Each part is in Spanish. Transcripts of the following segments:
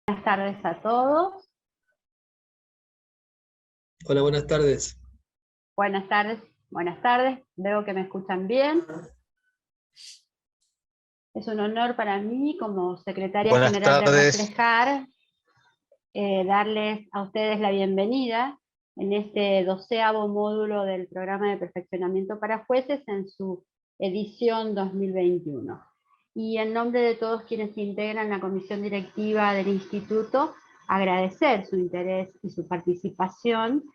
Buenas tardes a todos. Hola, buenas tardes. Buenas tardes. Veo que me escuchan bien. Es un honor para mí, como secretaria Buenas general de tardes. Reflejar, darles a ustedes la bienvenida en este 12º módulo del programa de perfeccionamiento para jueces en su edición 2021. Y en nombre de todos quienes integran la comisión directiva del instituto, agradecer su interés y su participación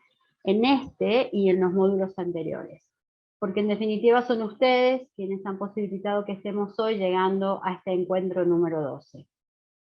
en este y en los módulos anteriores. Porque en definitiva son ustedes quienes han posibilitado que estemos hoy llegando a este encuentro número 12.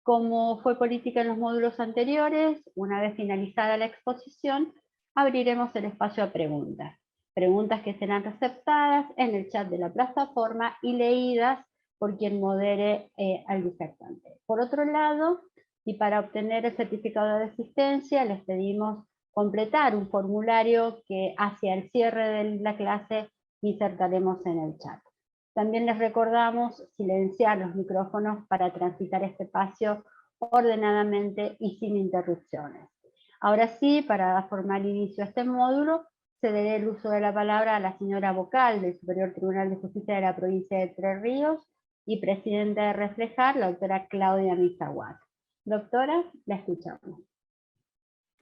Como fue política en los módulos anteriores, una vez finalizada la exposición, abriremos el espacio a preguntas. Preguntas que serán receptadas en el chat de la plataforma y leídas por quien modere al disertante. Por otro lado, y para obtener el certificado de asistencia, les pedimos completar un formulario que hacia el cierre de la clase insertaremos en el chat. También les recordamos silenciar los micrófonos para transitar este espacio ordenadamente y sin interrupciones. Ahora sí, para dar formal inicio a este módulo, cederé el uso de la palabra a la señora vocal del Superior Tribunal de Justicia de la provincia de Entre Ríos y presidenta de Reflejar, la doctora Claudia Misaguat. Doctora, la escuchamos.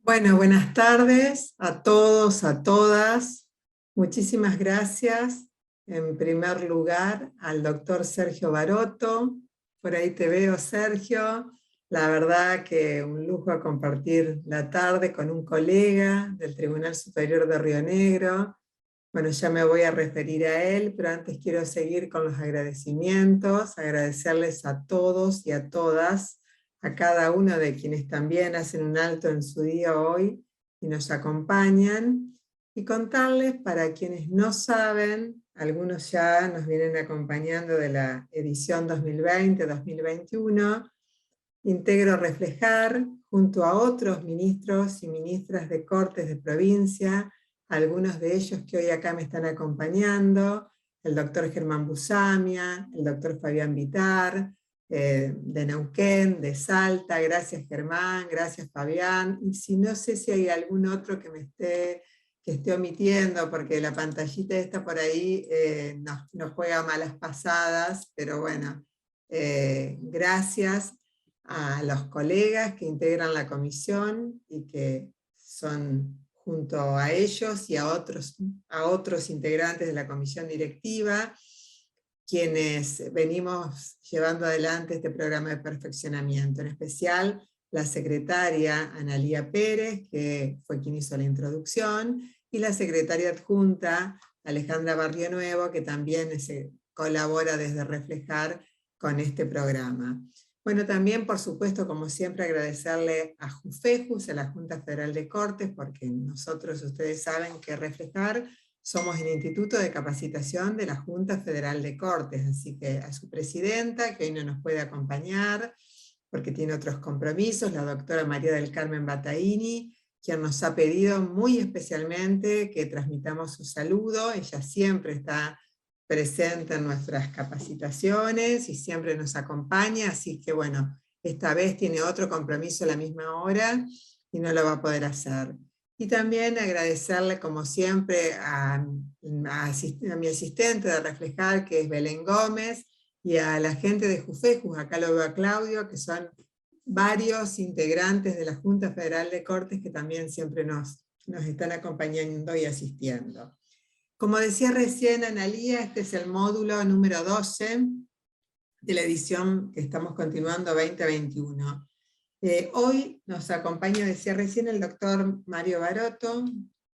Bueno, buenas tardes a todos, a todas. Muchísimas gracias, en primer lugar, al doctor Sergio Baroto. Por ahí te veo, Sergio. La verdad que un lujo compartir la tarde con un colega del Tribunal Superior de Río Negro. Bueno, ya me voy a referir a él, pero antes quiero seguir con los agradecimientos, agradecerles a todos y a todas, a cada uno de quienes también hacen un alto en su día hoy y nos acompañan, y contarles, para quienes no saben, algunos ya nos vienen acompañando de la edición 2020-2021, integro Reflejar junto a otros ministros y ministras de Cortes de provincia, algunos de ellos que hoy acá me están acompañando, el doctor Germán Busamia, el doctor Fabián Vitar, de Neuquén, de Salta. Gracias Germán, gracias Fabián, y si no sé si hay algún otro que esté omitiendo, porque la pantallita esta por ahí nos juega malas pasadas, pero bueno, gracias a los colegas que integran la comisión y que son, junto a ellos y a otros integrantes de la comisión directiva, quienes venimos llevando adelante este programa de perfeccionamiento, en especial la secretaria Analía Pérez, que fue quien hizo la introducción, y la secretaria adjunta Alejandra Barrio Nuevo, que también colabora desde Reflejar con este programa. Bueno, también, por supuesto, como siempre, agradecerle a JUFEJUS, a la Junta Federal de Cortes, porque nosotros, ustedes saben que Reflejar somos el Instituto de Capacitación de la Junta Federal de Cortes, así que a su presidenta, que hoy no nos puede acompañar, porque tiene otros compromisos, la doctora María del Carmen Bataini, quien nos ha pedido muy especialmente que transmitamos su saludo. Ella siempre está presente en nuestras capacitaciones y siempre nos acompaña, así que bueno, esta vez tiene otro compromiso a la misma hora y no lo va a poder hacer. Y también agradecerle, como siempre, a mi asistente de Reflejar, que es Belén Gómez, y a la gente de JUFEJUS, acá lo veo a Claudio, que son varios integrantes de la Junta Federal de Cortes que también siempre nos están acompañando y asistiendo. Como decía recién Analía, este es el módulo número 12 de la edición que estamos continuando 2021. Hoy nos acompaña, decía recién, el doctor Mario Baroto,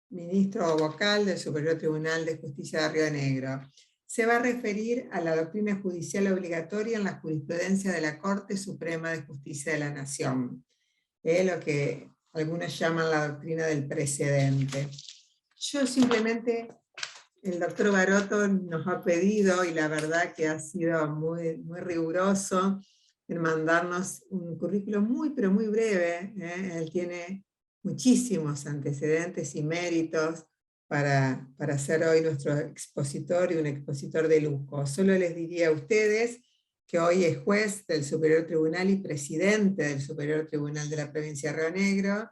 ministro vocal del Superior Tribunal de Justicia de Río Negro. Se va a referir a la doctrina judicial obligatoria en la jurisprudencia de la Corte Suprema de Justicia de la Nación, lo que algunos llaman la doctrina del precedente. Yo simplemente, el doctor Baroto nos ha pedido, y la verdad que ha sido muy, muy riguroso, en mandarnos un currículo muy, pero muy breve. Él tiene muchísimos antecedentes y méritos para ser hoy nuestro expositor, y un expositor de lujo. Solo les diría a ustedes que hoy es juez del Superior Tribunal y presidente del Superior Tribunal de la Provincia de Río Negro.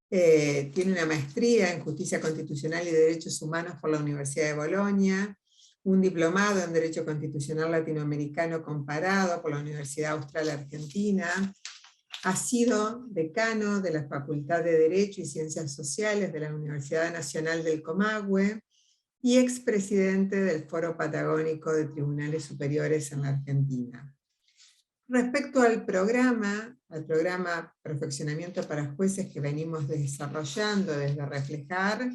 Tiene una maestría en Justicia Constitucional y Derechos Humanos por la Universidad de Bolonia, un diplomado en Derecho Constitucional Latinoamericano Comparado por la Universidad Austral Argentina. Ha sido decano de la Facultad de Derecho y Ciencias Sociales de la Universidad Nacional del Comahue y expresidente del Foro Patagónico de Tribunales Superiores en la Argentina. Respecto al programa Perfeccionamiento para Jueces que venimos desarrollando desde Reflejar,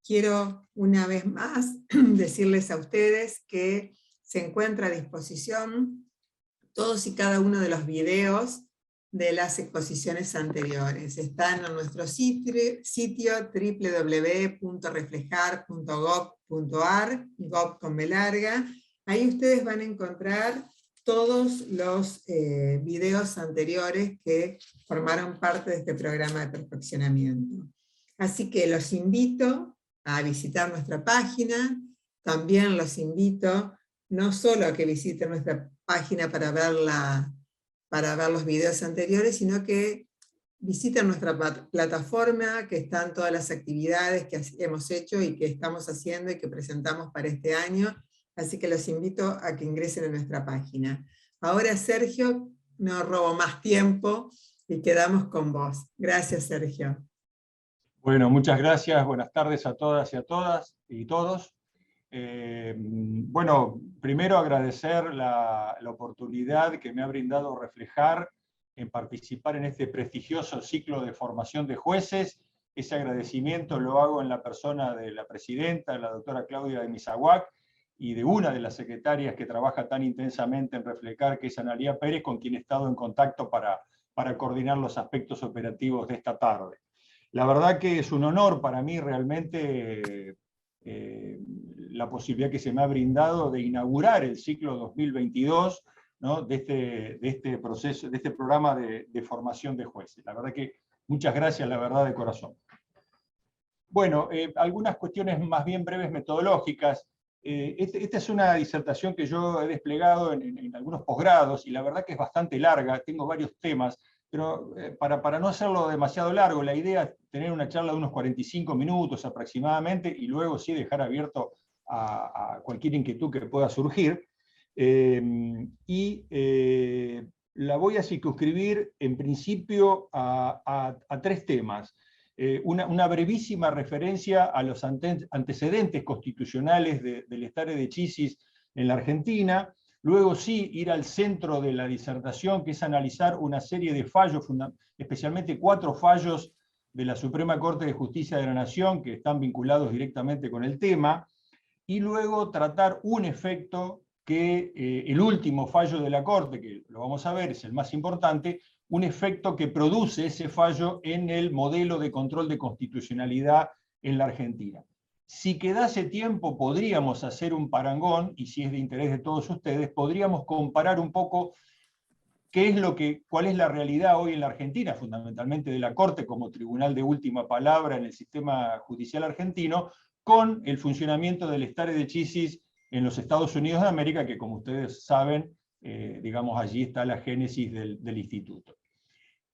quiero una vez más decirles a ustedes que se encuentra a disposición todos y cada uno de los videos de las exposiciones anteriores. Están en nuestro sitio www.reflejar.gov.ar, gov con B larga. Ahí ustedes van a encontrar todos los videos anteriores que formaron parte de este programa de perfeccionamiento. Así que los invito a visitar nuestra página, también los invito no solo a que visiten nuestra página para ver los videos anteriores, sino que visiten nuestra plataforma, que están todas las actividades que hemos hecho y que estamos haciendo y que presentamos para este año, así que los invito a que ingresen a nuestra página. Ahora, Sergio, no robo más tiempo y quedamos con vos. Gracias, Sergio. Bueno, muchas gracias, buenas tardes a todas y a todos. Bueno, primero agradecer la oportunidad que me ha brindado Reflejar en participar en este prestigioso ciclo de formación de jueces. Ese agradecimiento lo hago en la persona de la presidenta, la doctora Claudia de Misahuac, y de una de las secretarias que trabaja tan intensamente en Reflejar, que es Analía Pérez, con quien he estado en contacto para coordinar los aspectos operativos de esta tarde. La verdad que es un honor para mí realmente la posibilidad que se me ha brindado de inaugurar el ciclo 2022, ¿no? de este proceso, de este programa de formación de jueces. La verdad que muchas gracias, la verdad, de corazón. Bueno, algunas cuestiones más bien breves metodológicas. Esta es una disertación que yo he desplegado en algunos posgrados, y la verdad que es bastante larga, tengo varios temas, pero para no hacerlo demasiado largo, la idea es tener una charla de unos 45 minutos aproximadamente, y luego sí dejar abierto a cualquier inquietud que pueda surgir. La voy a circunscribir en principio a tres temas. Una brevísima referencia a los antecedentes constitucionales del Stare Decisis en la Argentina. Luego sí ir al centro de la disertación, que es analizar una serie de fallos, especialmente 4 fallos de la Suprema Corte de Justicia de la Nación, que están vinculados directamente con el tema, y luego tratar un efecto que el último fallo de la Corte, que lo vamos a ver, es el más importante, un efecto que produce ese fallo en el modelo de control de constitucionalidad en la Argentina. Si quedase tiempo, podríamos hacer un parangón, y si es de interés de todos ustedes, podríamos comparar un poco cuál es la realidad hoy en la Argentina, fundamentalmente de la Corte como tribunal de última palabra en el sistema judicial argentino, con el funcionamiento del Stare Decisis en los Estados Unidos de América, que como ustedes saben, digamos, allí está la génesis del instituto.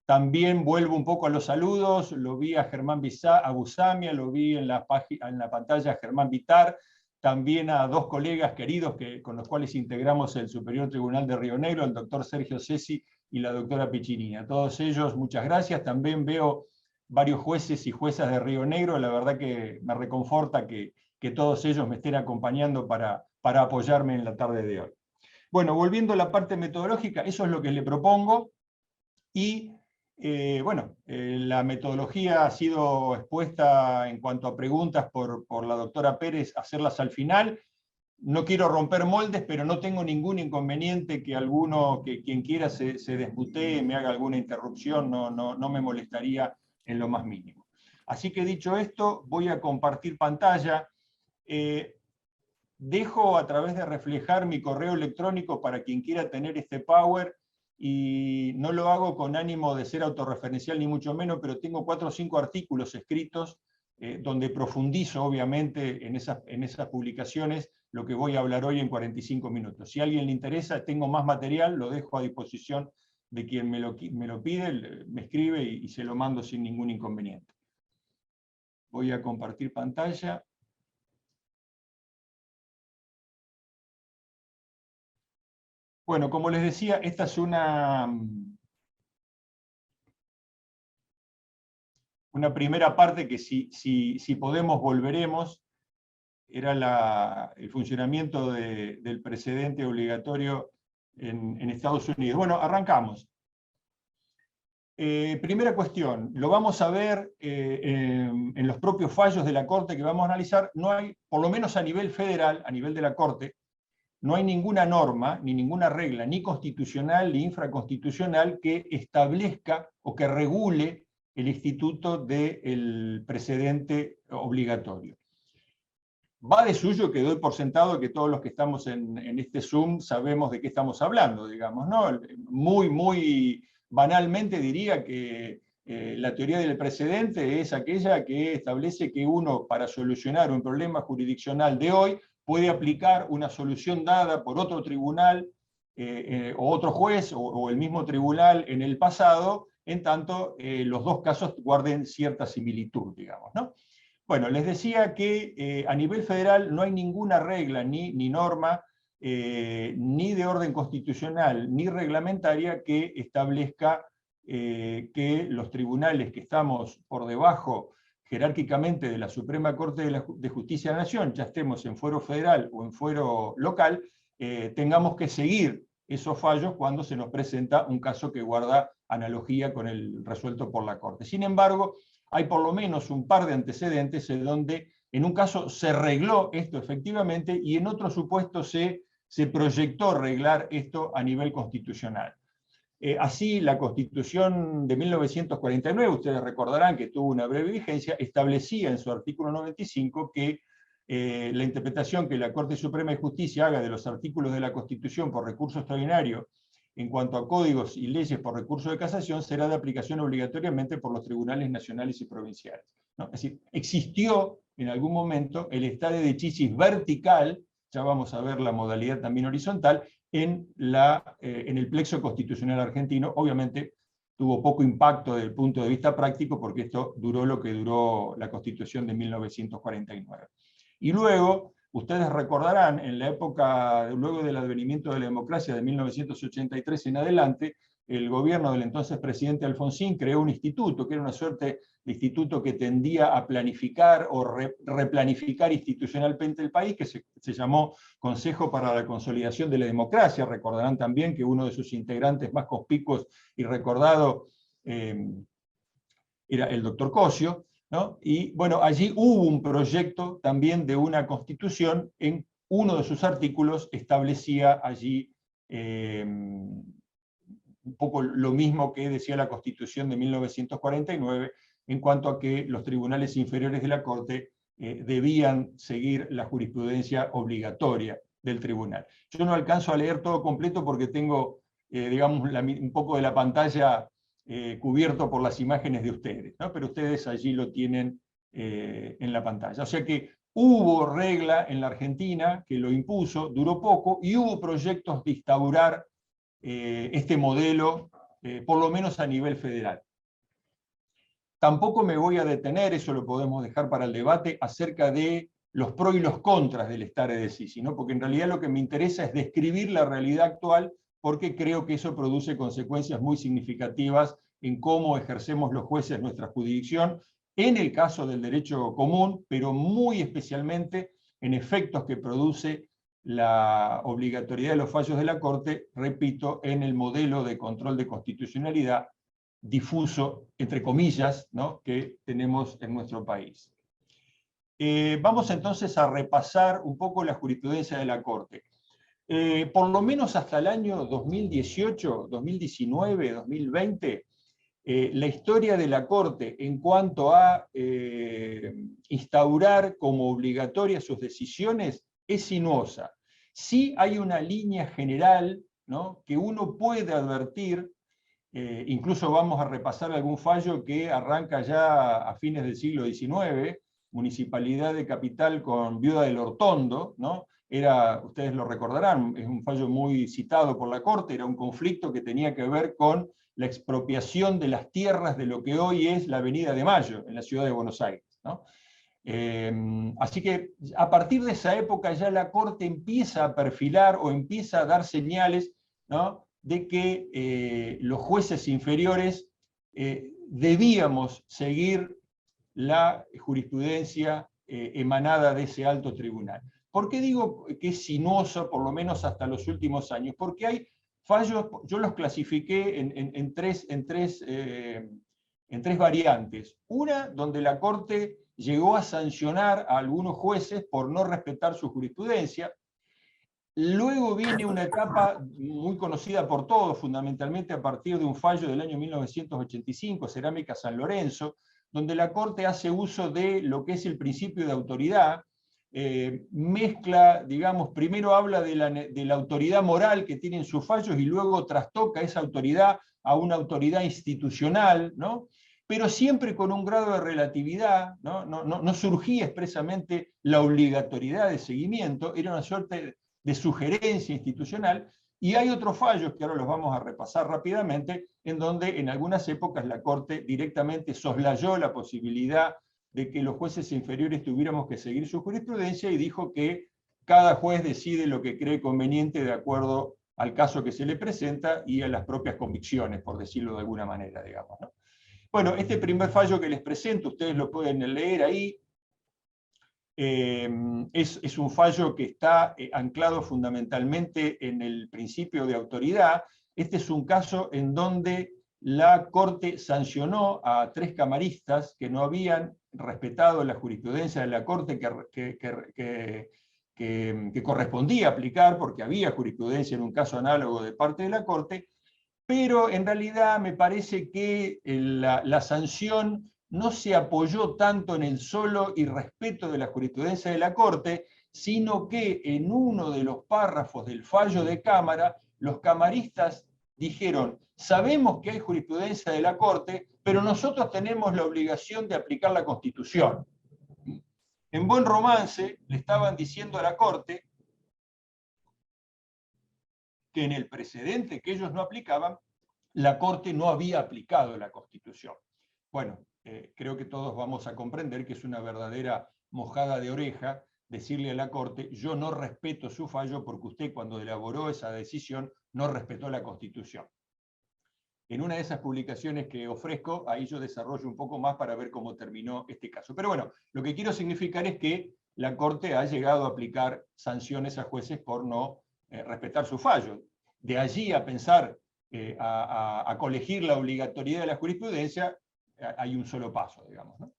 También vuelvo un poco a los saludos, lo vi a Germán Busamia, lo vi en la pantalla a Germán Vitar, también a 2 colegas queridos con los cuales integramos el Superior Tribunal de Río Negro, el doctor Sergio Cesi y la doctora Piccinini. A todos ellos, muchas gracias. También veo varios jueces y juezas de Río Negro, la verdad que me reconforta que todos ellos me estén acompañando para apoyarme en la tarde de hoy. Bueno, volviendo a la parte metodológica, eso es lo que le propongo, y la metodología ha sido expuesta en cuanto a preguntas por la doctora Pérez, hacerlas al final. No quiero romper moldes, pero no tengo ningún inconveniente que quien quiera se desmutee, me haga alguna interrupción, no me molestaría en lo más mínimo. Así que dicho esto, voy a compartir pantalla. Dejo a través de Reflejar mi correo electrónico para quien quiera tener este Power, y no lo hago con ánimo de ser autorreferencial ni mucho menos, pero tengo 4 o 5 artículos escritos donde profundizo obviamente en esas publicaciones lo que voy a hablar hoy en 45 minutos. Si a alguien le interesa, tengo más material, lo dejo a disposición de quien me lo pide, me escribe y se lo mando sin ningún inconveniente. Voy a compartir pantalla. Bueno, como les decía, esta es una primera parte que si podemos volveremos. Era el funcionamiento del precedente obligatorio en Estados Unidos. Bueno, arrancamos. Primera cuestión, lo vamos a ver en los propios fallos de la Corte que vamos a analizar. No hay, por lo menos a nivel federal, a nivel de la Corte, no hay ninguna norma, ni ninguna regla, ni constitucional, ni infraconstitucional, que establezca o que regule el instituto del precedente obligatorio. Va de suyo que doy por sentado que todos los que estamos en este Zoom sabemos de qué estamos hablando, digamos, ¿no? Muy banalmente diría que la teoría del precedente es aquella que establece que uno, para solucionar un problema jurisdiccional de hoy, puede aplicar una solución dada por otro tribunal o otro juez o el mismo tribunal en el pasado, en tanto los dos casos guarden cierta similitud, digamos, ¿no? Bueno, les decía que a nivel federal no hay ninguna regla ni norma, ni de orden constitucional, ni reglamentaria que establezca que los tribunales que estamos por debajo jerárquicamente de la Suprema Corte de Justicia de la Nación, ya estemos en fuero federal o en fuero local, tengamos que seguir esos fallos cuando se nos presenta un caso que guarda analogía con el resuelto por la Corte. Sin embargo, hay por lo menos un par de antecedentes en donde en un caso se arregló esto efectivamente y en otro supuesto se proyectó arreglar esto a nivel constitucional. Así, la Constitución de 1949, ustedes recordarán que tuvo una breve vigencia, establecía en su artículo 95 que la interpretación que la Corte Suprema de Justicia haga de los artículos de la Constitución por recurso extraordinario en cuanto a códigos y leyes por recurso de casación, será de aplicación obligatoriamente por los tribunales nacionales y provinciales, ¿no? Es decir, existió en algún momento el stare decisis vertical, ya vamos a ver la modalidad también horizontal, en el plexo constitucional argentino. Obviamente tuvo poco impacto desde el punto de vista práctico, porque esto duró lo que duró la Constitución de 1949. Y luego, ustedes recordarán, en la época, luego del advenimiento de la democracia de 1983 en adelante, el gobierno del entonces presidente Alfonsín creó un instituto, que era una suerte de instituto que tendía a planificar o replanificar institucionalmente el país, que se llamó Consejo para la Consolidación de la Democracia. Recordarán también que uno de sus integrantes más conspicuos y recordado era el doctor Cosio, ¿no? Y bueno, allí hubo un proyecto también de una constitución. En uno de sus artículos establecía allí un poco lo mismo que decía la Constitución de 1949, en cuanto a que los tribunales inferiores de la Corte debían seguir la jurisprudencia obligatoria del tribunal. Yo no alcanzo a leer todo completo porque tengo, digamos, un poco de la pantalla cubierto por las imágenes de ustedes, ¿no? Pero ustedes allí lo tienen en la pantalla. O sea que hubo regla en la Argentina que lo impuso, duró poco, y hubo proyectos de instaurar este modelo, por lo menos a nivel federal. Tampoco me voy a detener, eso lo podemos dejar para el debate, acerca de los pros y los contras del stare decisis, ¿no? Porque en realidad lo que me interesa es describir la realidad actual, porque creo que eso produce consecuencias muy significativas en cómo ejercemos los jueces nuestra jurisdicción, en el caso del derecho común, pero muy especialmente en efectos que produce la obligatoriedad de los fallos de la Corte, repito, en el modelo de control de constitucionalidad difuso, entre comillas, ¿no?, que tenemos en nuestro país. Vamos entonces a repasar un poco la jurisprudencia de la Corte. Por lo menos hasta el año 2018, 2019, 2020, la historia de la Corte en cuanto a instaurar como obligatoria sus decisiones es sinuosa. Sí hay una línea general, ¿no?, que uno puede advertir. Incluso vamos a repasar algún fallo que arranca ya a fines del siglo XIX, Municipalidad de Capital con Viuda del Hortondo, ¿no?, ustedes lo recordarán, es un fallo muy citado por la Corte, era un conflicto que tenía que ver con la expropiación de las tierras de lo que hoy es la Avenida de Mayo, en la ciudad de Buenos Aires, ¿no? Así que a partir de esa época ya la Corte empieza a perfilar o empieza a dar señales, ¿no?, de que los jueces inferiores debíamos seguir la jurisprudencia emanada de ese alto tribunal. ¿Por qué digo que es sinuoso, por lo menos hasta los últimos años? Porque hay fallos, yo los clasifiqué en tres variantes. Una, donde la Corte llegó a sancionar a algunos jueces por no respetar su jurisprudencia. Luego viene una etapa muy conocida por todos, fundamentalmente a partir de un fallo del año 1985, Cerámica San Lorenzo, donde la Corte hace uso de lo que es el principio de autoridad, mezcla, digamos, primero habla de la autoridad moral que tienen sus fallos y luego trastoca esa autoridad a una autoridad institucional, ¿no?, pero siempre con un grado de relatividad, ¿no? No surgía expresamente la obligatoriedad de seguimiento, era una suerte de sugerencia institucional, y hay otros fallos que ahora los vamos a repasar rápidamente, en donde en algunas épocas la Corte directamente soslayó la posibilidad de que los jueces inferiores tuviéramos que seguir su jurisprudencia y dijo que cada juez decide lo que cree conveniente de acuerdo al caso que se le presenta y a las propias convicciones, por decirlo de alguna manera, digamos, ¿no? Bueno, este primer fallo que les presento, ustedes lo pueden leer ahí, es un fallo que está anclado fundamentalmente en el principio de autoridad. Este es un caso en donde la Corte sancionó a 3 camaristas que no habían respetado la jurisprudencia de la Corte que correspondía aplicar, porque había jurisprudencia en un caso análogo de parte de la Corte, pero en realidad me parece que la sanción no se apoyó tanto en el solo irrespeto de la jurisprudencia de la Corte, sino que en uno de los párrafos del fallo de Cámara, los camaristas dijeron: sabemos que hay jurisprudencia de la Corte, pero nosotros tenemos la obligación de aplicar la Constitución. En buen romance, le estaban diciendo a la Corte que en el precedente que ellos no aplicaban, la Corte no había aplicado la Constitución. Bueno, creo que todos vamos a comprender que es una verdadera mojada de oreja decirle a la Corte: yo no respeto su fallo porque usted, cuando elaboró esa decisión, no respetó la Constitución. En una de esas publicaciones que ofrezco, ahí yo desarrollo un poco más para ver cómo terminó este caso. Pero bueno, lo que quiero significar es que la Corte ha llegado a aplicar sanciones a jueces por no respetar su fallo. De allí a pensar a colegir la obligatoriedad de la jurisprudencia, hay un solo paso, digamos, ¿no?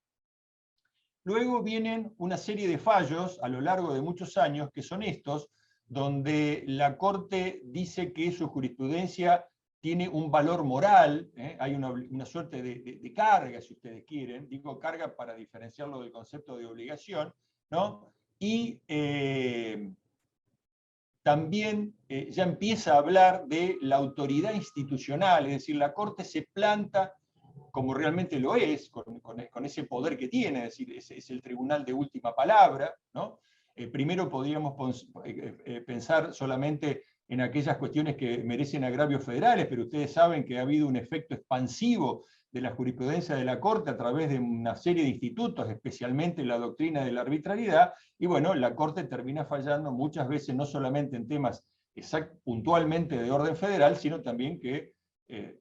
Luego vienen una serie de fallos a lo largo de muchos años, que son estos, donde la Corte dice que su jurisprudencia tiene un valor moral, hay una suerte de carga, si ustedes quieren, digo carga para diferenciarlo del concepto de obligación, ¿no? Y también ya empieza a hablar de la autoridad institucional, es decir, la Corte se planta como realmente lo es, con ese poder que tiene, es decir, es el tribunal de última palabra, ¿no? Primero podríamos pensar solamente en aquellas cuestiones que merecen agravios federales, pero ustedes saben que ha habido un efecto expansivo de la jurisprudencia de la Corte a través de una serie de institutos, especialmente la doctrina de la arbitrariedad, y bueno, la Corte termina fallando muchas veces no solamente en temas puntualmente de orden federal, sino también que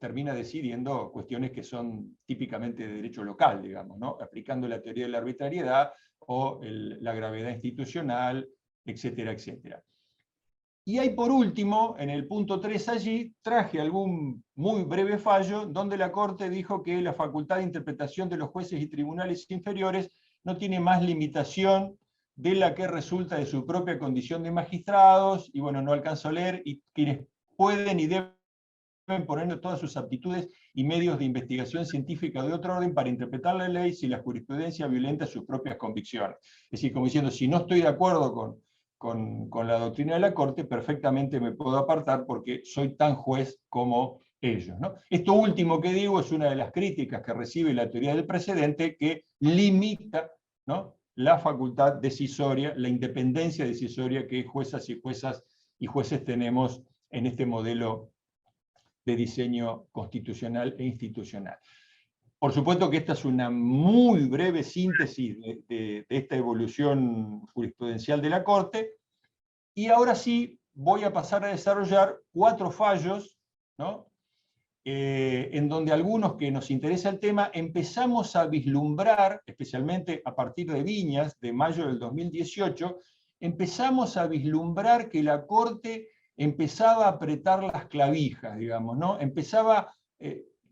termina decidiendo cuestiones que son típicamente de derecho local, digamos, ¿no? Aplicando la teoría de la arbitrariedad o la gravedad institucional, etcétera, etcétera. Y hay por último, en el punto 3 allí, traje algún muy breve fallo donde la Corte dijo que la facultad de interpretación de los jueces y tribunales inferiores no tiene más limitación de la que resulta de su propia condición de magistrados, y bueno, no alcanzo a leer, y quienes pueden y deben poner todas sus aptitudes y medios de investigación científica de otro orden para interpretar la ley si la jurisprudencia violenta sus propias convicciones. Es decir, como diciendo, si no estoy de acuerdo con la doctrina de la Corte, perfectamente me puedo apartar porque soy tan juez como ellos, ¿no? Esto último que digo es una de las críticas que recibe la teoría del precedente, que limita, ¿no?, la facultad decisoria, la independencia decisoria que juezas y jueces tenemos en este modelo de diseño constitucional e institucional. Por supuesto que esta es una muy breve síntesis de esta evolución jurisprudencial de la Corte, y ahora sí voy a pasar a desarrollar 4 fallos, ¿no? En donde algunos que nos interesa el tema empezamos a vislumbrar, especialmente a partir de Viñas, de mayo del 2018, empezamos a vislumbrar que la Corte empezaba a apretar las clavijas, digamos, ¿no? Empezaba,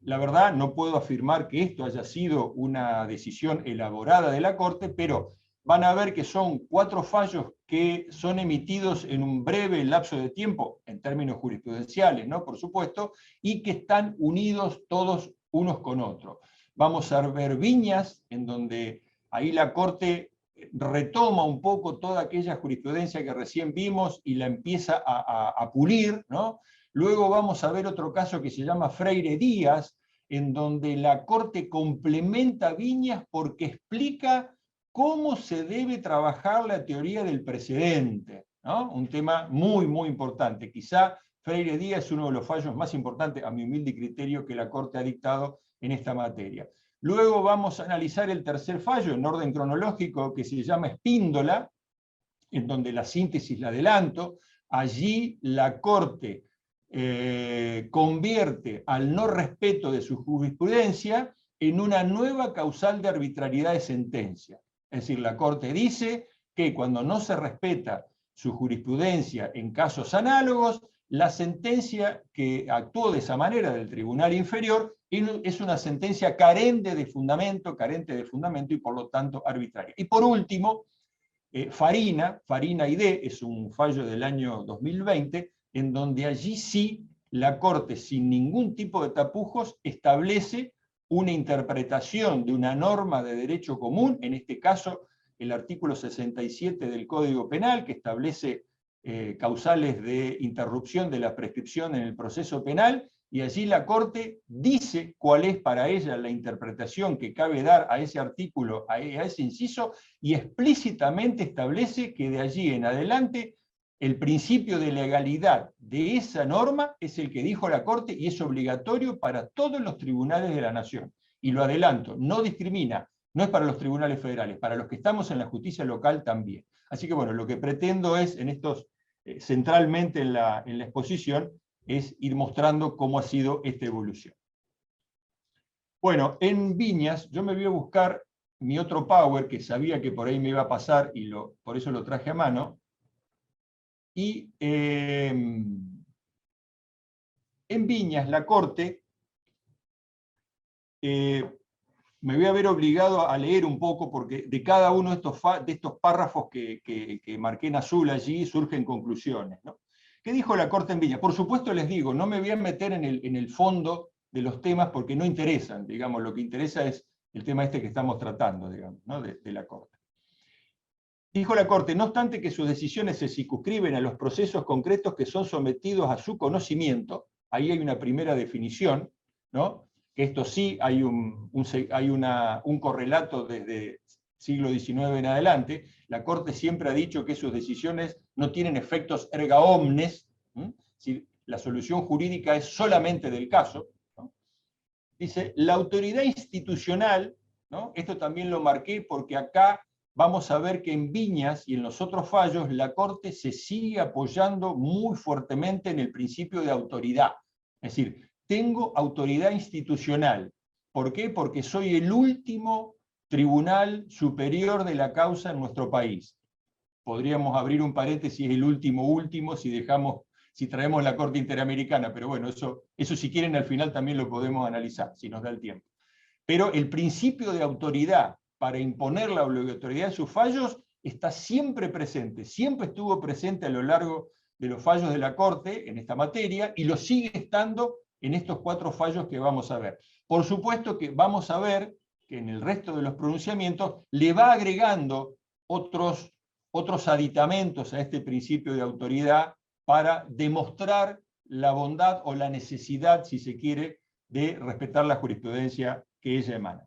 la verdad no puedo afirmar que esto haya sido una decisión elaborada de la Corte, pero van a ver que son 4 fallos que son emitidos en un breve lapso de tiempo, en términos jurisprudenciales, ¿no? Por supuesto, y que están unidos todos unos con otros. Vamos a ver Viñas, en donde ahí la Corte retoma un poco toda aquella jurisprudencia que recién vimos y la empieza a pulir, ¿no? Luego vamos a ver otro caso que se llama Freire Díaz, en donde la Corte complementa Viñas porque explica cómo se debe trabajar la teoría del precedente, ¿no? Un tema muy, muy importante. Quizá Freire Díaz es uno de los fallos más importantes, a mi humilde criterio, que la Corte ha dictado en esta materia. Luego vamos a analizar el tercer fallo, en orden cronológico, que se llama Espíndola, en donde la síntesis la adelanto. Allí la Corte convierte al no respeto de su jurisprudencia en una nueva causal de arbitrariedad de sentencia. Es decir, la Corte dice que cuando no se respeta su jurisprudencia en casos análogos, la sentencia que actuó de esa manera del tribunal inferior es una sentencia carente de fundamento y por lo tanto arbitraria. Y por último, Farina ID es un fallo del año 2020, en donde allí sí la Corte, sin ningún tipo de tapujos, establece una interpretación de una norma de derecho común, en este caso el artículo 67 del Código Penal, que establece causales de interrupción de la prescripción en el proceso penal, y allí la Corte dice cuál es para ella la interpretación que cabe dar a ese artículo, a ese inciso, y explícitamente establece que de allí en adelante el principio de legalidad de esa norma es el que dijo la Corte y es obligatorio para todos los tribunales de la Nación. Y lo adelanto, no discrimina, no es para los tribunales federales, para los que estamos en la justicia local también. Así que bueno, lo que pretendo es, en estos, centralmente en la exposición, es ir mostrando cómo ha sido esta evolución. Bueno, en Viñas yo me voy a buscar mi otro Power, que sabía que por ahí me iba a pasar y por eso lo traje a mano. Y en Viñas, la Corte, me voy a ver obligado a leer un poco, porque de cada uno de estos párrafos que marqué en azul allí surgen conclusiones, ¿no? ¿Qué dijo la Corte en Viñas? Por supuesto les digo, no me voy a meter en el fondo de los temas porque no interesan, digamos, lo que interesa es el tema este que estamos tratando, digamos, ¿no? de la Corte. Dijo la Corte, no obstante que sus decisiones se circunscriben a los procesos concretos que son sometidos a su conocimiento, ahí hay una primera definición, ¿no? Que esto sí hay un correlato desde siglo XIX en adelante. La Corte siempre ha dicho que sus decisiones no tienen efectos erga omnes, si la solución jurídica es solamente del caso, ¿no? Dice, la autoridad institucional, ¿no? Esto también lo marqué porque acá vamos a ver que en Viñas y en los otros fallos la Corte se sigue apoyando muy fuertemente en el principio de autoridad. Es decir, tengo autoridad institucional. ¿Por qué? Porque soy el último tribunal superior de la causa en nuestro país. Podríamos abrir un paréntesis, el último, si traemos la Corte Interamericana, pero bueno, eso si quieren al final también lo podemos analizar, si nos da el tiempo. Pero el principio de autoridad para imponer la obligatoriedad de sus fallos está siempre presente, siempre estuvo presente a lo largo de los fallos de la Corte en esta materia y lo sigue estando en estos 4 fallos que vamos a ver. Por supuesto que vamos a ver que en el resto de los pronunciamientos le va agregando otros aditamentos a este principio de autoridad para demostrar la bondad o la necesidad, si se quiere, de respetar la jurisprudencia que ella emana.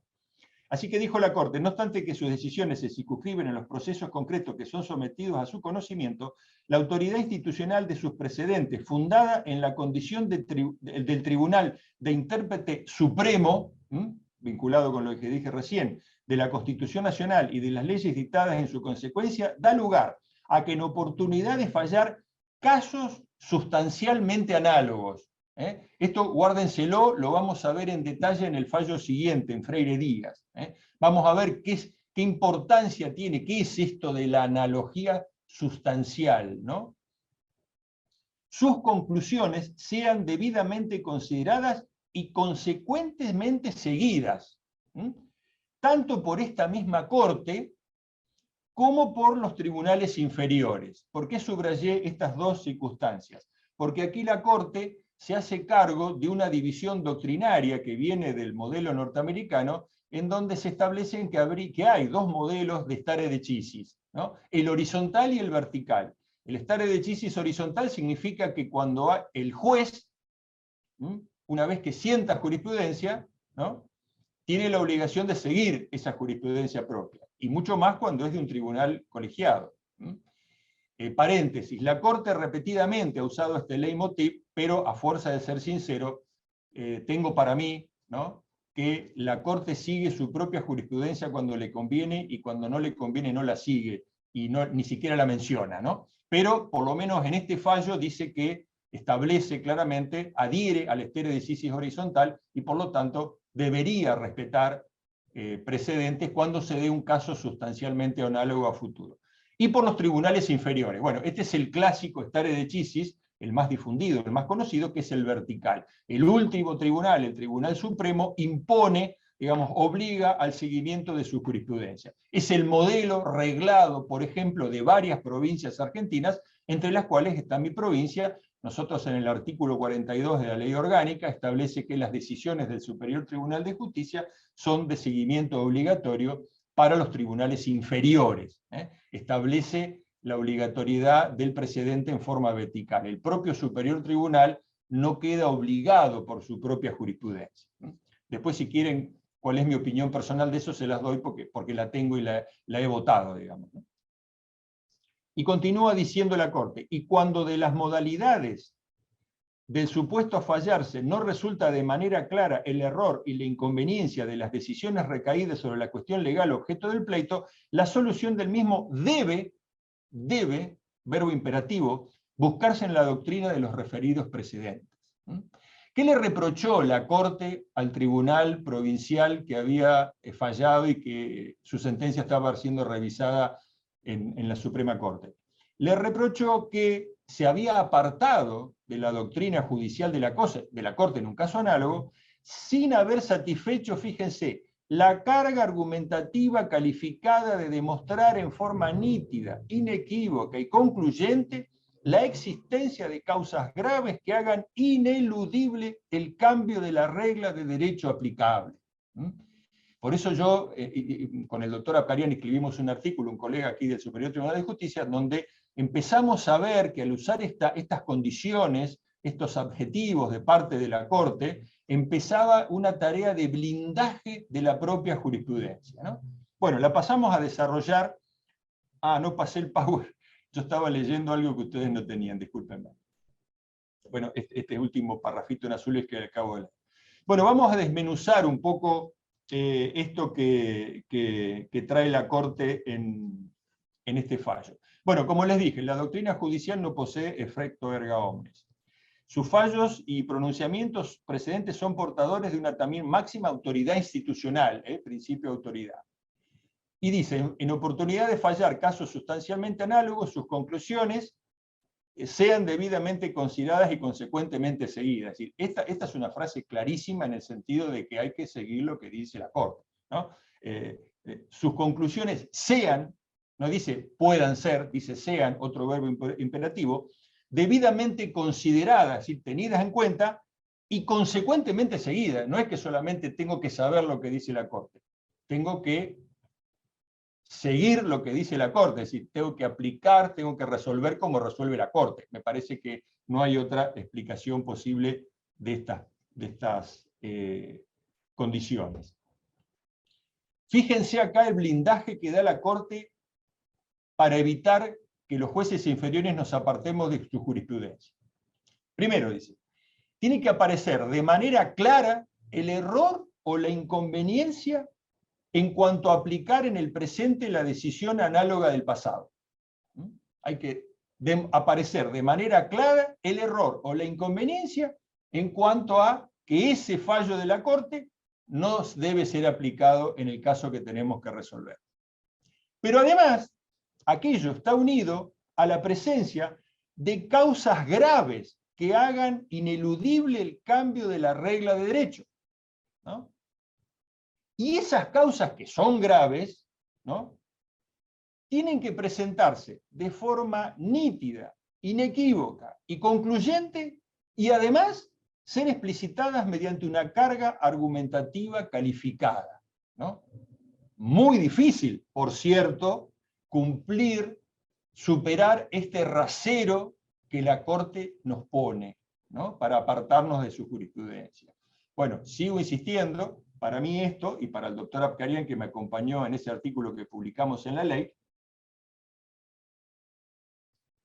Así que dijo la Corte, no obstante que sus decisiones se circunscriben en los procesos concretos que son sometidos a su conocimiento, la autoridad institucional de sus precedentes, fundada en la condición del tribunal de intérprete supremo, vinculado con lo que dije recién, de la Constitución Nacional y de las leyes dictadas en su consecuencia, da lugar a que en oportunidad de fallar casos sustancialmente análogos. Esto guárdenselo, lo vamos a ver en detalle en el fallo siguiente, en Freire Díaz. Vamos a ver qué importancia tiene, qué es esto de la analogía sustancial, ¿no? Sus conclusiones sean debidamente consideradas y consecuentemente seguidas, tanto por esta misma Corte como por los tribunales inferiores. ¿Por qué subrayé estas dos circunstancias? Porque aquí la Corte se hace cargo de una división doctrinaria que viene del modelo norteamericano, en donde se establecen que hay dos modelos de stare decisis, ¿no? El horizontal y el vertical. El stare decisis horizontal significa que cuando el juez, una vez que sienta jurisprudencia, ¿no?, tiene la obligación de seguir esa jurisprudencia propia, y mucho más cuando es de un tribunal colegiado. Paréntesis, la Corte repetidamente ha usado este leitmotiv, pero a fuerza de ser sincero, tengo para mí, ¿no?, que la Corte sigue su propia jurisprudencia cuando le conviene, y cuando no le conviene no la sigue, y ni siquiera la menciona, ¿no? Pero por lo menos en este fallo dice que establece claramente, adhiere al stare decisis horizontal, y por lo tanto debería respetar precedentes cuando se dé un caso sustancialmente análogo a futuro. Y por los tribunales inferiores. Bueno, este es el clásico stare decisis, el más difundido, el más conocido, que es el vertical. El último tribunal, el Tribunal Supremo, impone, digamos, obliga al seguimiento de su jurisprudencia. Es el modelo reglado, por ejemplo, de varias provincias argentinas, entre las cuales está mi provincia. Nosotros en el artículo 42 de la Ley Orgánica establece que las decisiones del Superior Tribunal de Justicia son de seguimiento obligatorio para los tribunales inferiores. Establece la obligatoriedad del precedente en forma vertical. El propio Superior Tribunal no queda obligado por su propia jurisprudencia. Después, si quieren, cuál es mi opinión personal de eso, se las doy porque la tengo y la he votado, digamos. Y continúa diciendo la Corte, y cuando de las modalidades del supuesto fallarse no resulta de manera clara el error y la inconveniencia de las decisiones recaídas sobre la cuestión legal objeto del pleito, la solución del mismo debe, verbo imperativo, buscarse en la doctrina de los referidos precedentes. ¿Qué le reprochó la Corte al Tribunal Provincial que había fallado y que su sentencia estaba siendo revisada en la Suprema Corte? Le reprochó que se había apartado de la doctrina judicial de la Corte en un caso análogo, sin haber satisfecho, fíjense, la carga argumentativa calificada de demostrar en forma nítida, inequívoca y concluyente la existencia de causas graves que hagan ineludible el cambio de la regla de derecho aplicable. Por eso yo, con el doctor Aparian, escribimos un artículo, un colega aquí del Superior Tribunal de Justicia, donde empezamos a ver que al usar estas condiciones, estos adjetivos de parte de la Corte, empezaba una tarea de blindaje de la propia jurisprudencia, ¿no? Bueno, la pasamos a desarrollar. No pasé el power. Yo estaba leyendo algo que ustedes no tenían, discúlpenme. Bueno, este último parrafito en azul es que acabo de leer. Bueno, vamos a desmenuzar un poco esto que trae la Corte en este fallo. Bueno, como les dije, la doctrina judicial no posee efecto erga omnes. Sus fallos y pronunciamientos precedentes son portadores de una también máxima autoridad institucional, principio de autoridad. Y dice, en oportunidad de fallar casos sustancialmente análogos, sus conclusiones sean debidamente consideradas y consecuentemente seguidas. Es decir, esta es una frase clarísima en el sentido de que hay que seguir lo que dice la Corte, ¿no? Sus conclusiones sean, no dice puedan ser, dice sean, otro verbo imperativo, debidamente consideradas, es decir, tenidas en cuenta y consecuentemente seguidas. No es que solamente tengo que saber lo que dice la Corte, tengo que seguir lo que dice la Corte, es decir, tengo que aplicar, tengo que resolver como resuelve la Corte. Me parece que no hay otra explicación posible de estas condiciones. Fíjense acá el blindaje que da la Corte para evitar que los jueces inferiores nos apartemos de su jurisprudencia. Primero dice, tiene que aparecer de manera clara el error o la inconveniencia en cuanto a aplicar en el presente la decisión análoga del pasado. Hay que aparecer de manera clara el error o la inconveniencia en cuanto a que ese fallo de la Corte no debe ser aplicado en el caso que tenemos que resolver. Pero además, aquello está unido a la presencia de causas graves que hagan ineludible el cambio de la regla de derecho, ¿no? Y esas causas que son graves, ¿no?, tienen que presentarse de forma nítida, inequívoca y concluyente, y además ser explicitadas mediante una carga argumentativa calificada, ¿no? Muy difícil, por cierto, cumplir, superar este rasero que la Corte nos pone, ¿no?, para apartarnos de su jurisprudencia. Bueno, sigo insistiendo, para mí esto, y para el doctor Apkarian, que me acompañó en ese artículo que publicamos en La Ley,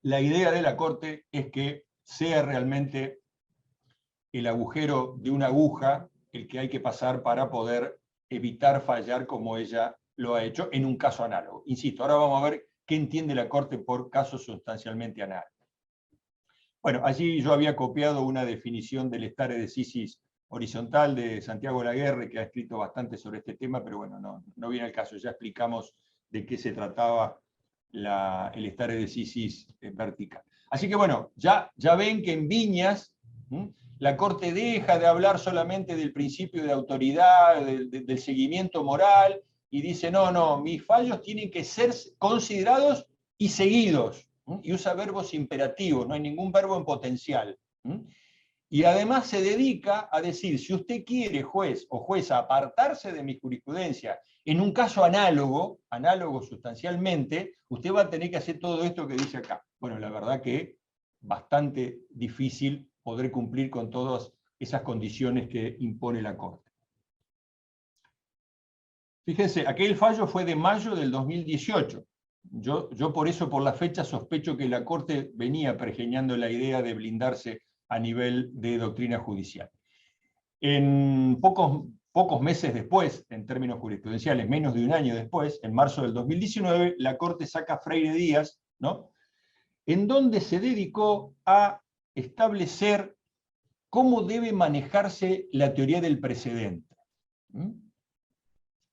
la idea de la Corte es que sea realmente el agujero de una aguja el que hay que pasar para poder evitar fallar como ella lo ha hecho en un caso análogo. Insisto, ahora vamos a ver qué entiende la Corte por casos sustancialmente análogos. Bueno, allí yo había copiado una definición del stare decisis horizontal de Santiago Laguerre, que ha escrito bastante sobre este tema, pero bueno, no viene al caso, ya explicamos de qué se trataba el stare decisis vertical. Así que bueno, ya ven que en Viñas la Corte deja de hablar solamente del principio de autoridad, del seguimiento moral, y dice, no, mis fallos tienen que ser considerados y seguidos, y usa verbos imperativos, no hay ningún verbo en potencial. Y además se dedica a decir, si usted quiere, juez o jueza, apartarse de mi jurisprudencia en un caso análogo sustancialmente, usted va a tener que hacer todo esto que dice acá. Bueno, la verdad que bastante difícil poder cumplir con todas esas condiciones que impone la Corte. Fíjense, aquel fallo fue de mayo del 2018. Yo por eso, por la fecha, sospecho que la Corte venía pergeñando la idea de blindarse a nivel de doctrina judicial. En pocos meses después, en términos jurisprudenciales, menos de un año después, en marzo del 2019, la Corte saca Freire Díaz, ¿no?, en donde se dedicó a establecer cómo debe manejarse la teoría del precedente.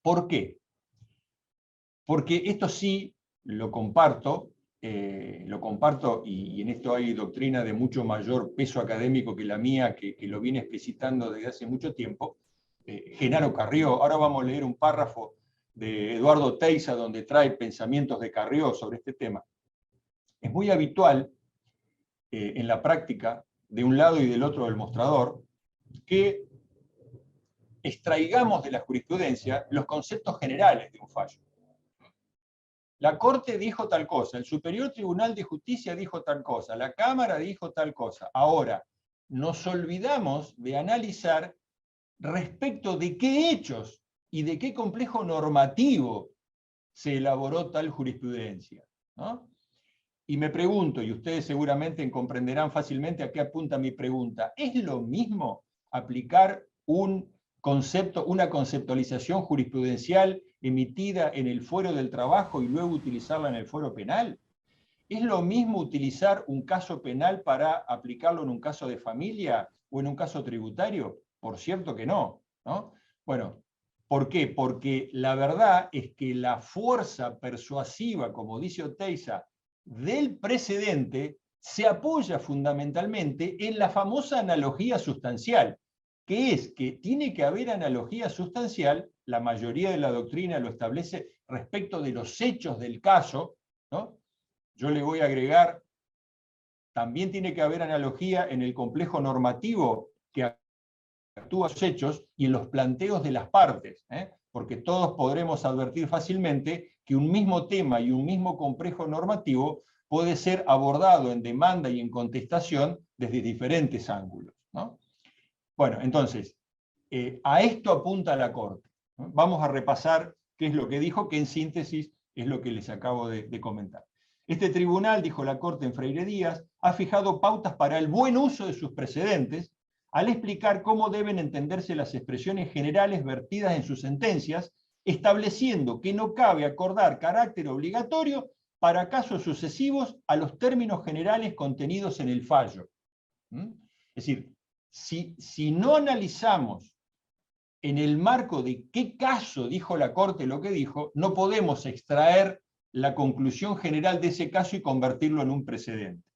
¿Por qué? Porque esto sí lo comparto, y en esto hay doctrina de mucho mayor peso académico que la mía, que lo viene explicitando desde hace mucho tiempo. Genaro Carrió, ahora vamos a leer un párrafo de Eduardo Teiza donde trae pensamientos de Carrió sobre este tema. Es muy habitual en la práctica, de un lado y del otro del mostrador, que extraigamos de la jurisprudencia los conceptos generales de un fallo. La Corte dijo tal cosa, el Superior Tribunal de Justicia dijo tal cosa, la Cámara dijo tal cosa. Ahora, nos olvidamos de analizar respecto de qué hechos y de qué complejo normativo se elaboró tal jurisprudencia, ¿no? Y me pregunto, y ustedes seguramente comprenderán fácilmente a qué apunta mi pregunta, ¿es lo mismo aplicar un concepto, una conceptualización jurisprudencial emitida en el fuero del trabajo y luego utilizarla en el fuero penal? ¿Es lo mismo utilizar un caso penal para aplicarlo en un caso de familia o en un caso tributario? Por cierto que no, ¿no? Bueno, ¿por qué? Porque la verdad es que la fuerza persuasiva, como dice Oteiza, del precedente se apoya fundamentalmente en la famosa analogía sustancial, que es que tiene que haber analogía sustancial, la mayoría de la doctrina lo establece respecto de los hechos del caso, ¿no? Yo le voy a agregar, también tiene que haber analogía en el complejo normativo que actúa los hechos y en los planteos de las partes, porque todos podremos advertir fácilmente que un mismo tema y un mismo complejo normativo puede ser abordado en demanda y en contestación desde diferentes ángulos, ¿no? Bueno, entonces, a esto apunta la Corte, ¿no? Vamos a repasar qué es lo que dijo, que en síntesis es lo que les acabo de comentar. Este tribunal, dijo la Corte en Freire Díaz, ha fijado pautas para el buen uso de sus precedentes al explicar cómo deben entenderse las expresiones generales vertidas en sus sentencias, estableciendo que no cabe acordar carácter obligatorio para casos sucesivos a los términos generales contenidos en el fallo. Es decir, si no analizamos en el marco de qué caso dijo la Corte lo que dijo, no podemos extraer la conclusión general de ese caso y convertirlo en un precedente.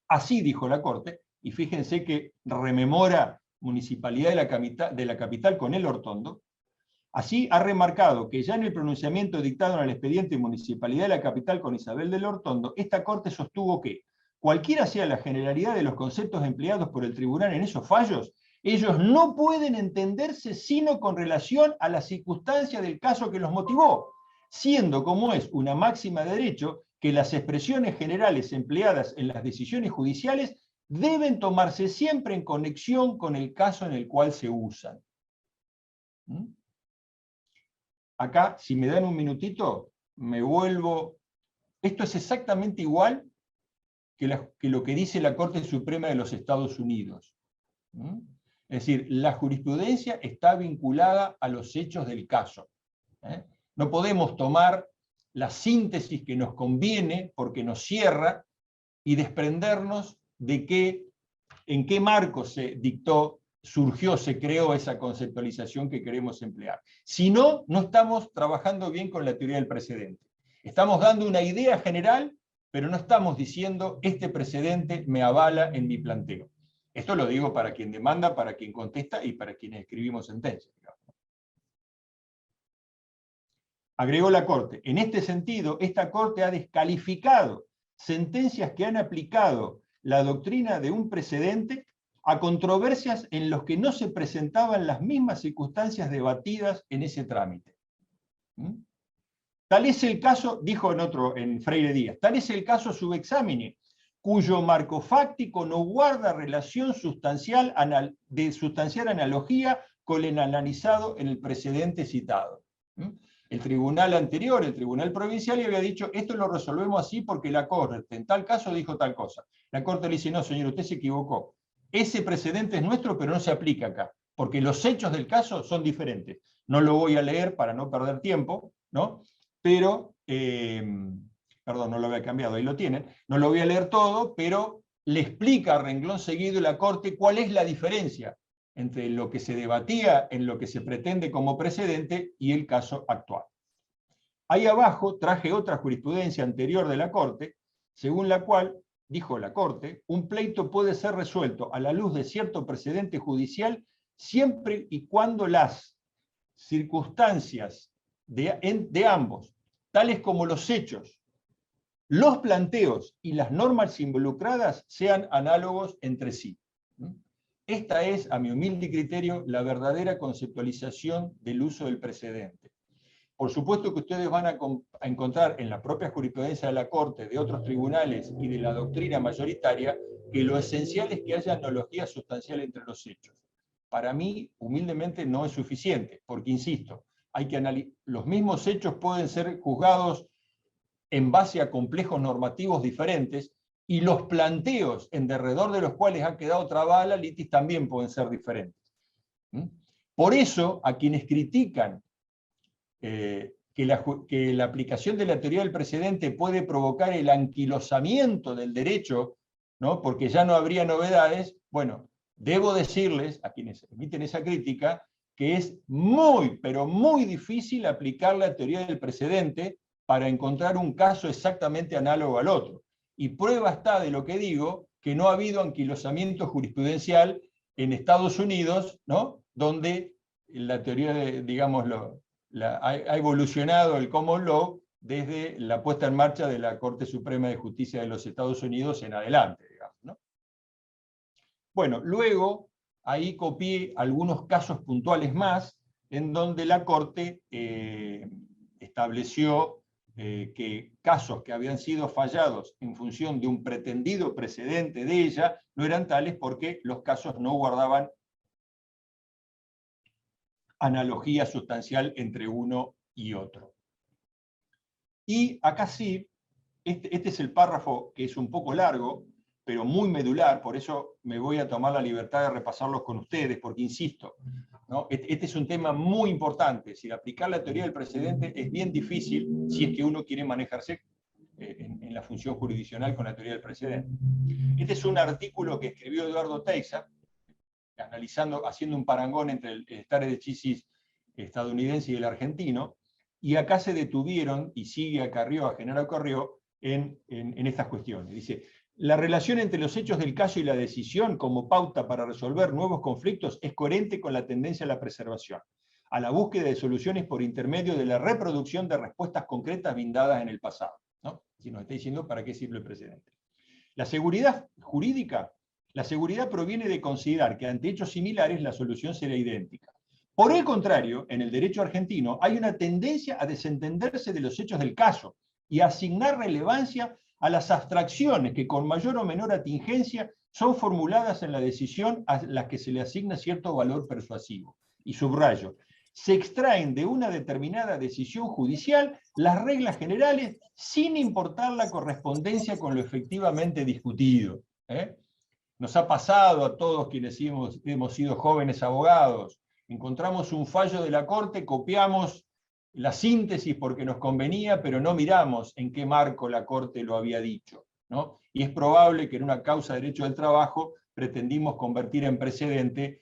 Así dijo la Corte, y fíjense que rememora Municipalidad de la Capital con el Ortondo. Así ha remarcado que ya en el pronunciamiento dictado en el expediente Municipalidad de la Capital con Isabel del Ortondo, esta Corte sostuvo que, cualquiera sea la generalidad de los conceptos empleados por el tribunal en esos fallos, ellos no pueden entenderse sino con relación a la circunstancia del caso que los motivó, siendo como es una máxima de derecho que las expresiones generales empleadas en las decisiones judiciales deben tomarse siempre en conexión con el caso en el cual se usan. Acá, si me dan un minutito, me vuelvo... Esto es exactamente igual que lo que dice la Corte Suprema de los Estados Unidos. Es decir, la jurisprudencia está vinculada a los hechos del caso. No podemos tomar la síntesis que nos conviene, porque nos cierra, y desprendernos de en qué marco se dictó, surgió, se creó esa conceptualización que queremos emplear. Si no, no estamos trabajando bien con la teoría del precedente. Estamos dando una idea general, pero no estamos diciendo, este precedente me avala en mi planteo. Esto lo digo para quien demanda, para quien contesta y para quienes escribimos sentencias. Agregó la Corte, en este sentido, esta Corte ha descalificado sentencias que han aplicado la doctrina de un precedente a controversias en los que no se presentaban las mismas circunstancias debatidas en ese trámite. Tal es el caso, dijo en Freire Díaz, tal es el caso subexámine, cuyo marco fáctico no guarda relación sustancial analogía con el analizado en el precedente citado. El tribunal anterior, el tribunal provincial, había dicho, esto lo resolvemos así porque la Corte en tal caso dijo tal cosa. La Corte le dice, no señor, usted se equivocó. Ese precedente es nuestro, pero no se aplica acá, porque los hechos del caso son diferentes. No lo voy a leer para no perder tiempo, ¿no? Pero, perdón, no lo había cambiado, ahí lo tienen. No lo voy a leer todo, pero le explica a renglón seguido la Corte cuál es la diferencia entre lo que se debatía en lo que se pretende como precedente y el caso actual. Ahí abajo traje otra jurisprudencia anterior de la Corte, según la cual, dijo la Corte, un pleito puede ser resuelto a la luz de cierto precedente judicial siempre y cuando las circunstancias de ambos, tales como los hechos, los planteos y las normas involucradas sean análogos entre sí. Esta es, a mi humilde criterio, la verdadera conceptualización del uso del precedente. Por supuesto que ustedes van a encontrar en la propia jurisprudencia de la Corte, de otros tribunales y de la doctrina mayoritaria, que lo esencial es que haya analogía sustancial entre los hechos. Para mí, humildemente, no es suficiente, porque, insisto, los mismos hechos pueden ser juzgados en base a complejos normativos diferentes, y los planteos en derredor de los cuales ha quedado trabada la litis también pueden ser diferentes. Por eso, a quienes critican que la aplicación de la teoría del precedente puede provocar el anquilosamiento del derecho, ¿no? Porque ya no habría novedades, bueno, debo decirles, a quienes emiten esa crítica, que es muy, pero muy difícil aplicar la teoría del precedente para encontrar un caso exactamente análogo al otro. Y prueba está de lo que digo, que no ha habido anquilosamiento jurisprudencial en Estados Unidos, ¿no? Donde la teoría, ha evolucionado el common law desde la puesta en marcha de la Corte Suprema de Justicia de los Estados Unidos en adelante, digamos, ¿no? Bueno, luego ahí copié algunos casos puntuales más, en donde la Corte estableció que casos que habían sido fallados en función de un pretendido precedente de ella no eran tales porque los casos no guardaban analogía sustancial entre uno y otro. Y acá sí, este es el párrafo que es un poco largo, pero muy medular, por eso me voy a tomar la libertad de repasarlos con ustedes, porque insisto, ¿no? Este es un tema muy importante. Si aplicar la teoría del precedente es bien difícil si es que uno quiere manejarse en la función jurisdiccional con la teoría del precedente. Este es un artículo que escribió Eduardo Teixeira, haciendo un parangón entre el stare decisis estadounidense y el argentino, y acá se detuvieron, y sigue a General Carrió, en estas cuestiones. Dice: la relación entre los hechos del caso y la decisión como pauta para resolver nuevos conflictos es coherente con la tendencia a la preservación, a la búsqueda de soluciones por intermedio de la reproducción de respuestas concretas brindadas en el pasado, ¿no? Si nos está diciendo para qué sirve el precedente. La seguridad jurídica, la seguridad proviene de considerar que ante hechos similares la solución será idéntica. Por el contrario, en el derecho argentino hay una tendencia a desentenderse de los hechos del caso y a asignar relevancia a las abstracciones que con mayor o menor atingencia son formuladas en la decisión a las que se le asigna cierto valor persuasivo. Y subrayo, se extraen de una determinada decisión judicial las reglas generales sin importar la correspondencia con lo efectivamente discutido. Nos ha pasado a todos quienes hemos sido jóvenes abogados. Encontramos un fallo de la Corte, copiamos la síntesis porque nos convenía, pero no miramos en qué marco la Corte lo había dicho, ¿no? Y es probable que en una causa de derecho del trabajo pretendimos convertir en precedente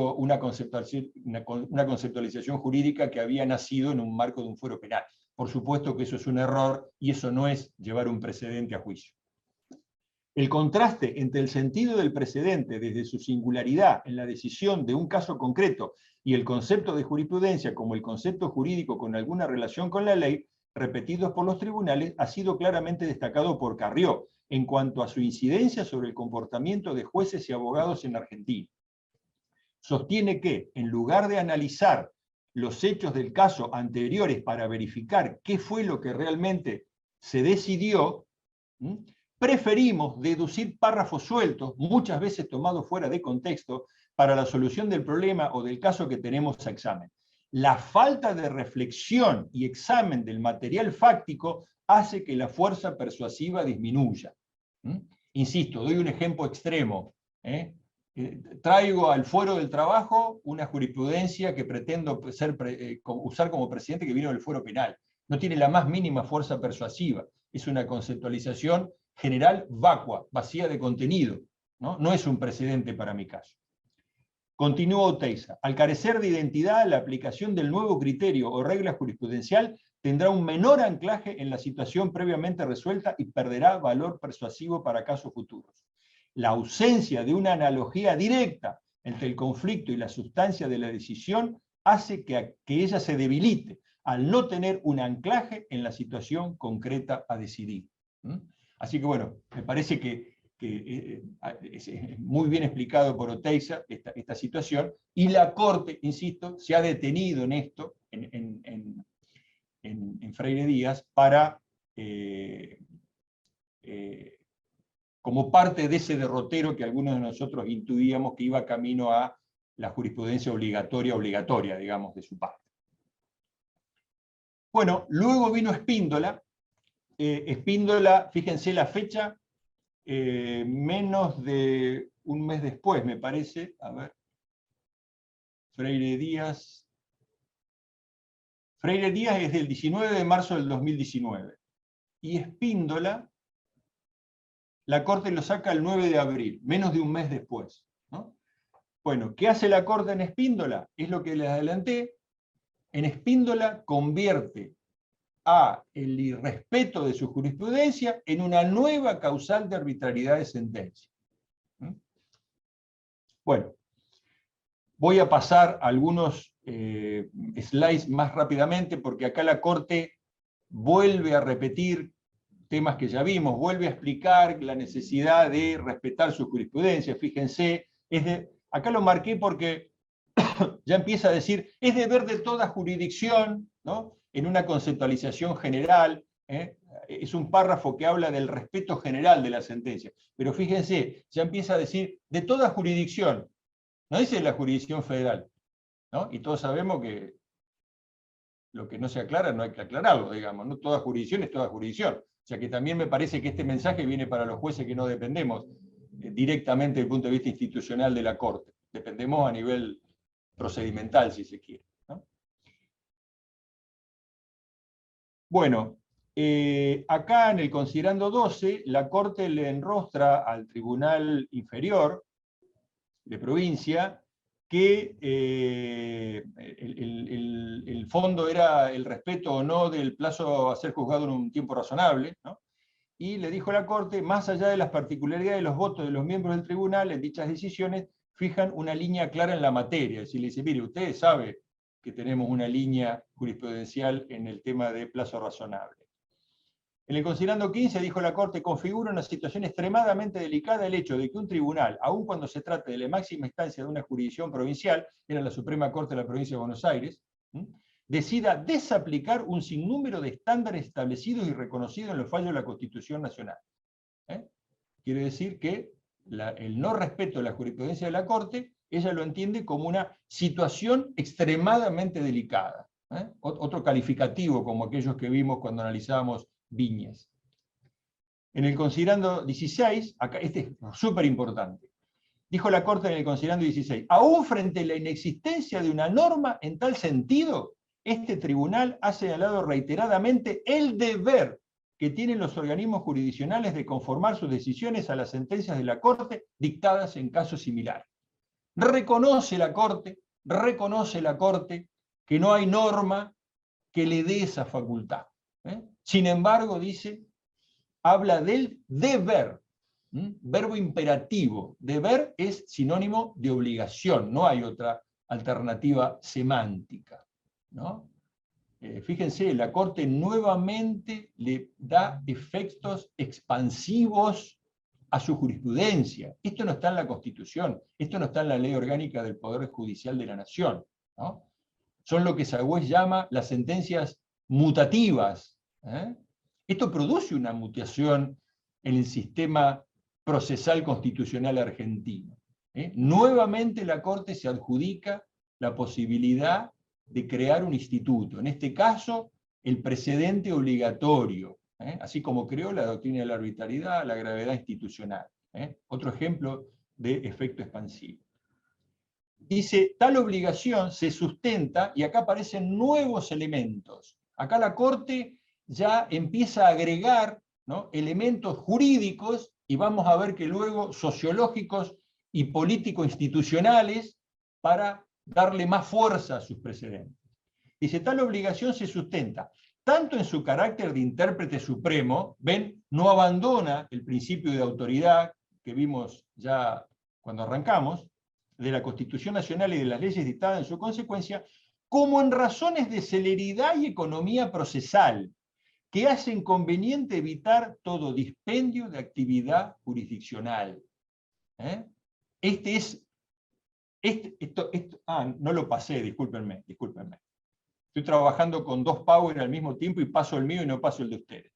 una conceptualización jurídica que había nacido en un marco de un fuero penal. Por supuesto que eso es un error y eso no es llevar un precedente a juicio. El contraste entre el sentido del precedente desde su singularidad en la decisión de un caso concreto y el concepto de jurisprudencia como el concepto jurídico con alguna relación con la ley, repetidos por los tribunales, ha sido claramente destacado por Carrió en cuanto a su incidencia sobre el comportamiento de jueces y abogados en Argentina. Sostiene que, en lugar de analizar los hechos del caso anteriores para verificar qué fue lo que realmente se decidió, preferimos deducir párrafos sueltos, muchas veces tomados fuera de contexto, para la solución del problema o del caso que tenemos a examen. La falta de reflexión y examen del material fáctico hace que la fuerza persuasiva disminuya. Insisto, doy un ejemplo extremo. Traigo al fuero del trabajo una jurisprudencia que pretendo usar como precedente que vino del fuero penal. No tiene la más mínima fuerza persuasiva. Es una conceptualización general vacua, vacía de contenido. No es un precedente para mi caso. Continúa Teixeira. Al carecer de identidad, la aplicación del nuevo criterio o regla jurisprudencial tendrá un menor anclaje en la situación previamente resuelta y perderá valor persuasivo para casos futuros. La ausencia de una analogía directa entre el conflicto y la sustancia de la decisión hace que ella se debilite al no tener un anclaje en la situación concreta a decidir. Así que bueno, me parece que es muy bien explicado por Teixeira esta situación, y la Corte, insisto, se ha detenido en esto, en Freire Díaz, para, como parte de ese derrotero que algunos de nosotros intuíamos que iba camino a la jurisprudencia obligatoria, digamos, de su parte. Bueno, luego vino Spíndola. Spíndola, fíjense la fecha, menos de un mes después, me parece. A ver. Freire Díaz es del 19 de marzo del 2019. Y Spíndola, la Corte lo saca el 9 de abril, menos de un mes después, ¿no? Bueno, ¿qué hace la Corte en Spíndola? Es lo que les adelanté. En Spíndola convierte el irrespeto de su jurisprudencia en una nueva causal de arbitrariedad de sentencia. Bueno, voy a pasar algunos slides más rápidamente, porque acá la Corte vuelve a repetir temas que ya vimos, vuelve a explicar la necesidad de respetar su jurisprudencia. Fíjense, acá lo marqué porque ya empieza a decir, es deber de toda jurisdicción, ¿no?, en una conceptualización general. Es un párrafo que habla del respeto general de la sentencia. Pero fíjense, ya empieza a decir, de toda jurisdicción, no dice la jurisdicción federal, ¿no? Y todos sabemos que Lo que no se aclara no hay que aclararlo, digamos, no toda jurisdicción es toda jurisdicción. O sea que también me parece que este mensaje viene para los jueces que no dependemos directamente desde el punto de vista institucional de la Corte. Dependemos a nivel procedimental, si se quiere, ¿no? Bueno, acá en el considerando 12, la Corte le enrostra al Tribunal Inferior de Provincia que el fondo era el respeto o no del plazo a ser juzgado en un tiempo razonable, ¿no? Y le dijo a la Corte, más allá de las particularidades de los votos de los miembros del tribunal, en dichas decisiones fijan una línea clara en la materia. Es decir, le dice, mire, usted sabe que tenemos una línea jurisprudencial en el tema de plazo razonable. En el considerando 15 dijo la Corte, configura una situación extremadamente delicada el hecho de que un tribunal, aun cuando se trate de la máxima instancia de una jurisdicción provincial, era la Suprema Corte de la Provincia de Buenos Aires, decida desaplicar un sinnúmero de estándares establecidos y reconocidos en los fallos de la Constitución Nacional. Quiere decir que el no respeto de la jurisprudencia de la Corte, ella lo entiende como una situación extremadamente delicada. Otro calificativo como aquellos que vimos cuando analizábamos Viñes. En el considerando 16, acá, este es súper importante, dijo la Corte en el considerando 16, aún frente a la inexistencia de una norma en tal sentido, este tribunal ha señalado reiteradamente el deber que tienen los organismos jurisdiccionales de conformar sus decisiones a las sentencias de la Corte dictadas en casos similares. Reconoce la Corte que no hay norma que le dé esa facultad. Sin embargo, dice, habla del deber, verbo imperativo. Deber es sinónimo de obligación, no hay otra alternativa semántica, ¿no? Fíjense, la Corte nuevamente le da efectos expansivos a su jurisprudencia. Esto no está en la Constitución, esto no está en la Ley Orgánica del Poder Judicial de la Nación, ¿no? Son lo que Sagüez llama las sentencias mutativas. Esto produce una mutación en el sistema procesal constitucional argentino. Nuevamente la Corte se adjudica la posibilidad de crear un instituto, en este caso el precedente obligatorio, así como creó la doctrina de la arbitrariedad, la gravedad institucional. Otro ejemplo de efecto expansivo. Dice, tal obligación se sustenta, y acá aparecen nuevos elementos. Acá la Corte ya empieza a agregar, ¿no?, elementos jurídicos, y vamos a ver que luego sociológicos y político-institucionales, para darle más fuerza a sus precedentes. Dice, tal obligación se sustenta tanto en su carácter de intérprete supremo, ven, no abandona el principio de autoridad que vimos ya cuando arrancamos, de la Constitución Nacional y de las leyes dictadas en su consecuencia, como en razones de celeridad y economía procesal, que hacen conveniente evitar todo dispendio de actividad jurisdiccional. No lo pasé, discúlpenme. Estoy trabajando con dos Power al mismo tiempo y paso el mío y no paso el de ustedes.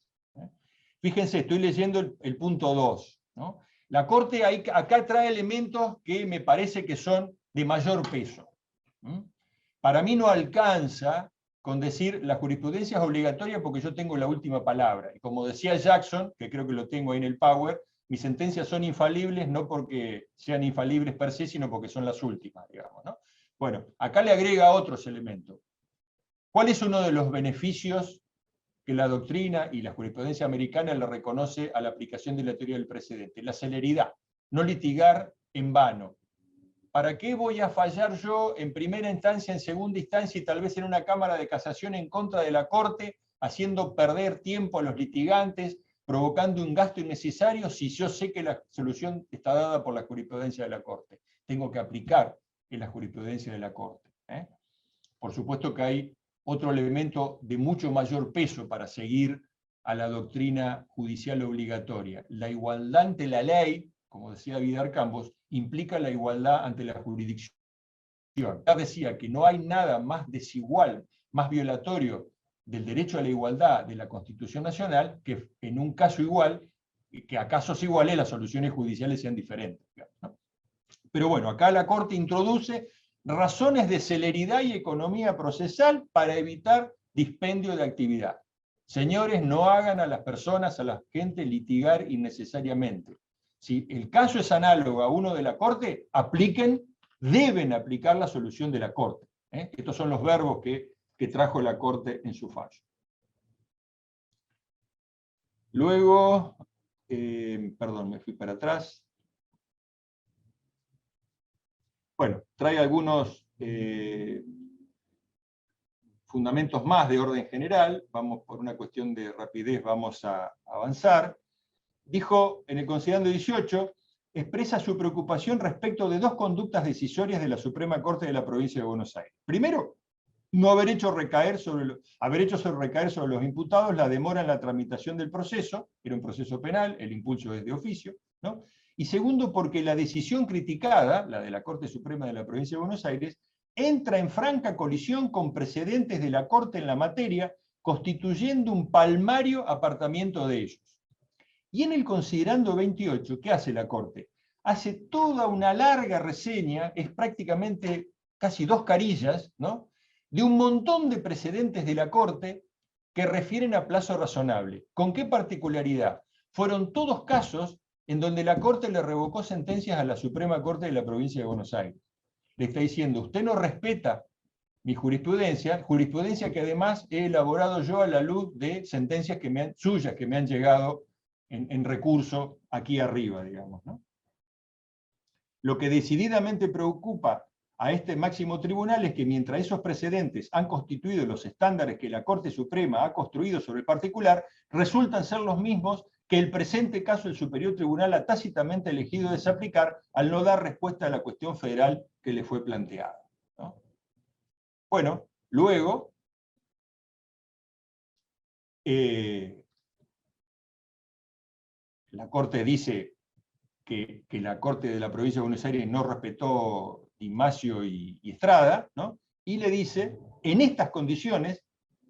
Fíjense, estoy leyendo el punto 2, ¿no? La Corte acá trae elementos que me parece que son de mayor peso. Para mí no alcanza con decir la jurisprudencia es obligatoria porque yo tengo la última palabra. Y como decía Jackson, que creo que lo tengo ahí en el Power, mis sentencias son infalibles no porque sean infalibles per se, sino porque son las últimas, digamos, ¿no? Bueno, acá le agrega otros elementos. ¿Cuál es uno de los beneficios que la doctrina y la jurisprudencia americana le reconoce a la aplicación de la teoría del precedente? La celeridad, no litigar en vano. ¿Para qué voy a fallar yo en primera instancia, en segunda instancia y tal vez en una cámara de casación en contra de la Corte, haciendo perder tiempo a los litigantes, provocando un gasto innecesario si yo sé que la solución está dada por la jurisprudencia de la Corte? Tengo que aplicar en la jurisprudencia de la Corte. Por supuesto que hay otro elemento de mucho mayor peso para seguir a la doctrina judicial obligatoria. La igualdad ante la ley, como decía Vidar Campos, implica la igualdad ante la jurisdicción. Ya decía que no hay nada más desigual, más violatorio del derecho a la igualdad de la Constitución Nacional, que en un caso igual, que a casos iguales las soluciones judiciales sean diferentes, ¿no? Pero bueno, acá la Corte introduce razones de celeridad y economía procesal para evitar dispendio de actividad. Señores, no hagan a las personas, a la gente litigar innecesariamente. Si el caso es análogo a uno de la Corte, deben aplicar la solución de la Corte. Estos son los verbos que trajo la Corte en su fallo. Luego, perdón, me fui para atrás. Bueno, trae algunos fundamentos más de orden general. Vamos, por una cuestión de rapidez, vamos a avanzar. Dijo, en el considerando 18, expresa su preocupación respecto de dos conductas decisorias de la Suprema Corte de la Provincia de Buenos Aires. Primero, no haber hecho recaer sobre los imputados la demora en la tramitación del proceso, era un proceso penal, el impulso es de oficio, ¿no? Y segundo, porque la decisión criticada, la de la Corte Suprema de la Provincia de Buenos Aires, entra en franca colisión con precedentes de la Corte en la materia, constituyendo un palmario apartamiento de ellos. Y en el considerando 28, ¿qué hace la Corte? Hace toda una larga reseña, es prácticamente casi 2 carillas, ¿no?, de un montón de precedentes de la Corte que refieren a plazo razonable. ¿Con qué particularidad? Fueron todos casos en donde la Corte le revocó sentencias a la Suprema Corte de la Provincia de Buenos Aires. Le está diciendo, usted no respeta mi jurisprudencia que además he elaborado yo a la luz de sentencias suyas que me han llegado en recurso aquí arriba, digamos, ¿no? Lo que decididamente preocupa a este máximo tribunal es que mientras esos precedentes han constituido los estándares que la Corte Suprema ha construido sobre el particular, resultan ser los mismos que el presente caso el Superior Tribunal ha tácitamente elegido desaplicar al no dar respuesta a la cuestión federal que le fue planteada, ¿no? Bueno, luego, la Corte dice que la Corte de la Provincia de Buenos Aires no respetó Di Masio y Estrada, ¿no? Y le dice, en estas condiciones,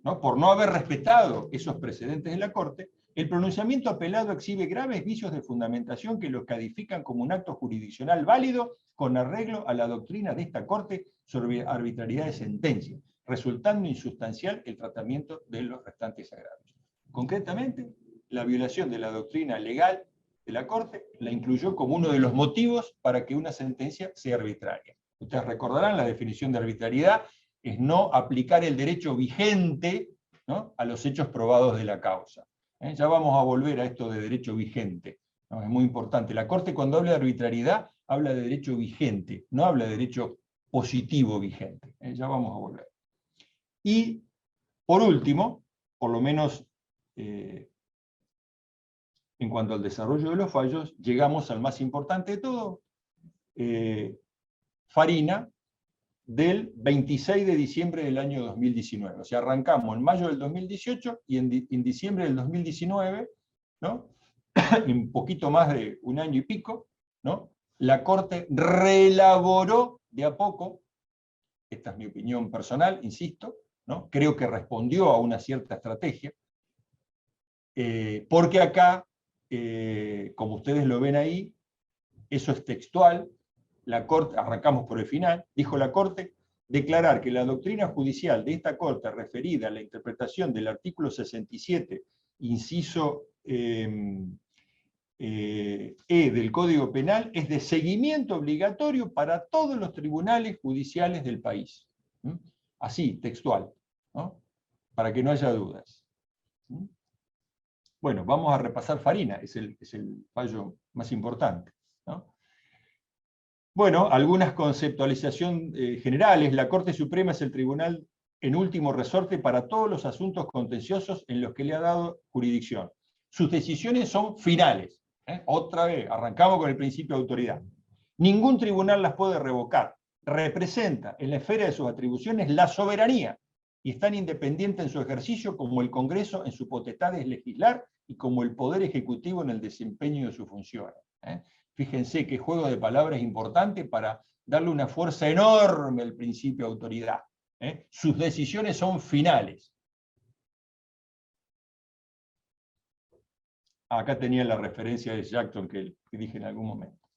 ¿no?, por no haber respetado esos precedentes de la Corte, el pronunciamiento apelado exhibe graves vicios de fundamentación que lo califican como un acto jurisdiccional válido con arreglo a la doctrina de esta Corte sobre arbitrariedad de sentencia, resultando insustancial el tratamiento de los restantes agravios. Concretamente, la violación de la doctrina legal de la Corte la incluyó como uno de los motivos para que una sentencia sea arbitraria. Ustedes recordarán, la definición de arbitrariedad es no aplicar el derecho vigente, ¿no?, a los hechos probados de la causa. Ya vamos a volver a esto de derecho vigente, ¿no? Es muy importante. La Corte, cuando habla de arbitrariedad, habla de derecho vigente, no habla de derecho positivo vigente. Ya vamos a volver. Y, por último, por lo menos en cuanto al desarrollo de los fallos, llegamos al más importante de todo, Farina, del 26 de diciembre del año 2019. O sea, arrancamos en mayo del 2018 y en diciembre del 2019, ¿no?, un poquito más de un año y pico, ¿no?, la Corte reelaboró de a poco, esta es mi opinión personal, insisto, ¿no?, creo que respondió a una cierta estrategia, porque acá, como ustedes lo ven ahí, eso es textual. La Corte, arrancamos por el final, dijo la Corte, declarar que la doctrina judicial de esta Corte referida a la interpretación del artículo 67, inciso del Código Penal, es de seguimiento obligatorio para todos los tribunales judiciales del país. Así, textual, ¿no?, para que no haya dudas. Bueno, vamos a repasar Farina, es el fallo más importante, ¿no? Bueno, algunas conceptualizaciones generales. La Corte Suprema es el tribunal en último resorte para todos los asuntos contenciosos en los que le ha dado jurisdicción. Sus decisiones son finales. Otra vez, arrancamos con el principio de autoridad. Ningún tribunal las puede revocar. Representa en la esfera de sus atribuciones la soberanía y es tan independiente en su ejercicio como el Congreso en su potestad de legislar y como el Poder Ejecutivo en el desempeño de sus funciones. Fíjense qué juego de palabras importante para darle una fuerza enorme al principio de autoridad. Sus decisiones son finales. Acá tenía la referencia de Jackson que dije en algún momento.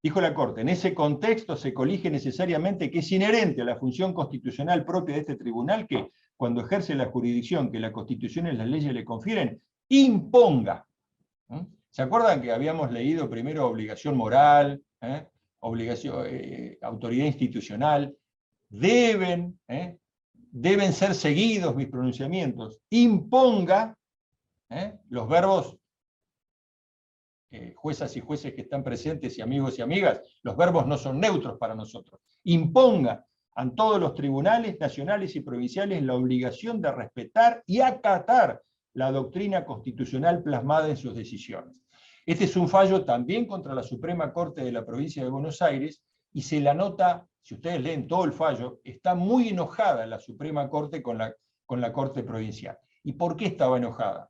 Dijo la Corte, en ese contexto se colige necesariamente que es inherente a la función constitucional propia de este tribunal que, cuando ejerce la jurisdicción que la Constitución y las leyes le confieren, imponga. ¿Se acuerdan que habíamos leído primero obligación moral, autoridad institucional? Deben ser seguidos mis pronunciamientos. Imponga, los verbos, juezas y jueces que están presentes y amigos y amigas, los verbos no son neutros para nosotros. Imponga a todos los tribunales nacionales y provinciales la obligación de respetar y acatar la doctrina constitucional plasmada en sus decisiones. Este es un fallo también contra la Suprema Corte de la Provincia de Buenos Aires, y se la nota, si ustedes leen todo el fallo, está muy enojada la Suprema Corte con la Corte Provincial. ¿Y por qué estaba enojada?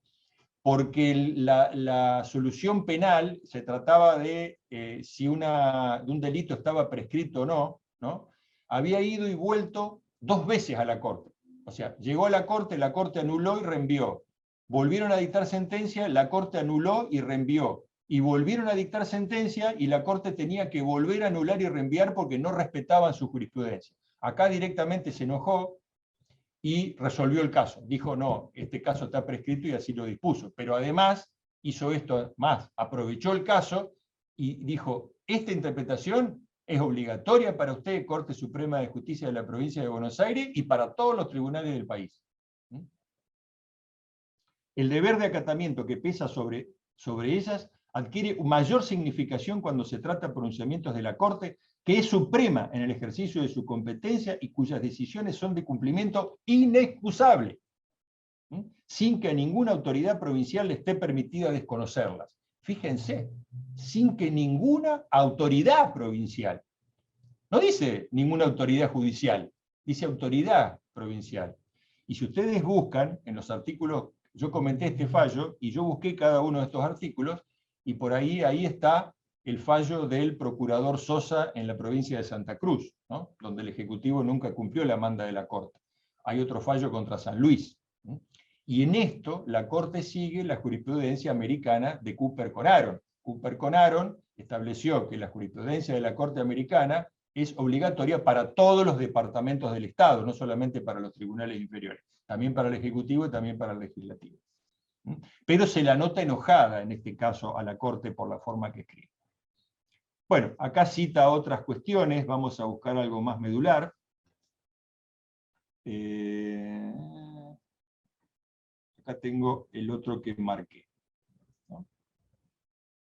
Porque la solución penal se trataba de si un delito estaba prescrito o no, había ido y vuelto 2 veces a la Corte. O sea, llegó a la Corte anuló y reenvió. Volvieron a dictar sentencia, la Corte anuló y reenvió. Y volvieron a dictar sentencia y la Corte tenía que volver a anular y reenviar porque no respetaban su jurisprudencia. Acá directamente se enojó y resolvió el caso. Dijo, no, este caso está prescrito y así lo dispuso. Pero además hizo esto más, aprovechó el caso y dijo, esta interpretación es obligatoria para usted, Corte Suprema de Justicia de la Provincia de Buenos Aires, y para todos los tribunales del país. El deber de acatamiento que pesa sobre ellas adquiere mayor significación cuando se trata de pronunciamientos de la Corte, que es suprema en el ejercicio de su competencia y cuyas decisiones son de cumplimiento inexcusable, sin que a ninguna autoridad provincial le esté permitida desconocerlas. Fíjense, sin que ninguna autoridad provincial. No dice ninguna autoridad judicial, dice autoridad provincial. Y si ustedes buscan en los artículos, yo comenté este fallo y yo busqué cada uno de estos artículos, y por ahí está el fallo del procurador Sosa en la provincia de Santa Cruz, ¿no? Donde el Ejecutivo nunca cumplió la manda de la Corte. Hay otro fallo contra San Luis. Y en esto la Corte sigue la jurisprudencia americana de Cooper con Aaron. Cooper con Aaron estableció que la jurisprudencia de la Corte americana es obligatoria para todos los departamentos del Estado, no solamente para los tribunales inferiores, también para el Ejecutivo y también para el Legislativo. Pero se la nota enojada, en este caso, a la Corte por la forma que escribe. Bueno, acá cita otras cuestiones, vamos a buscar algo más medular. Acá tengo el otro que marqué.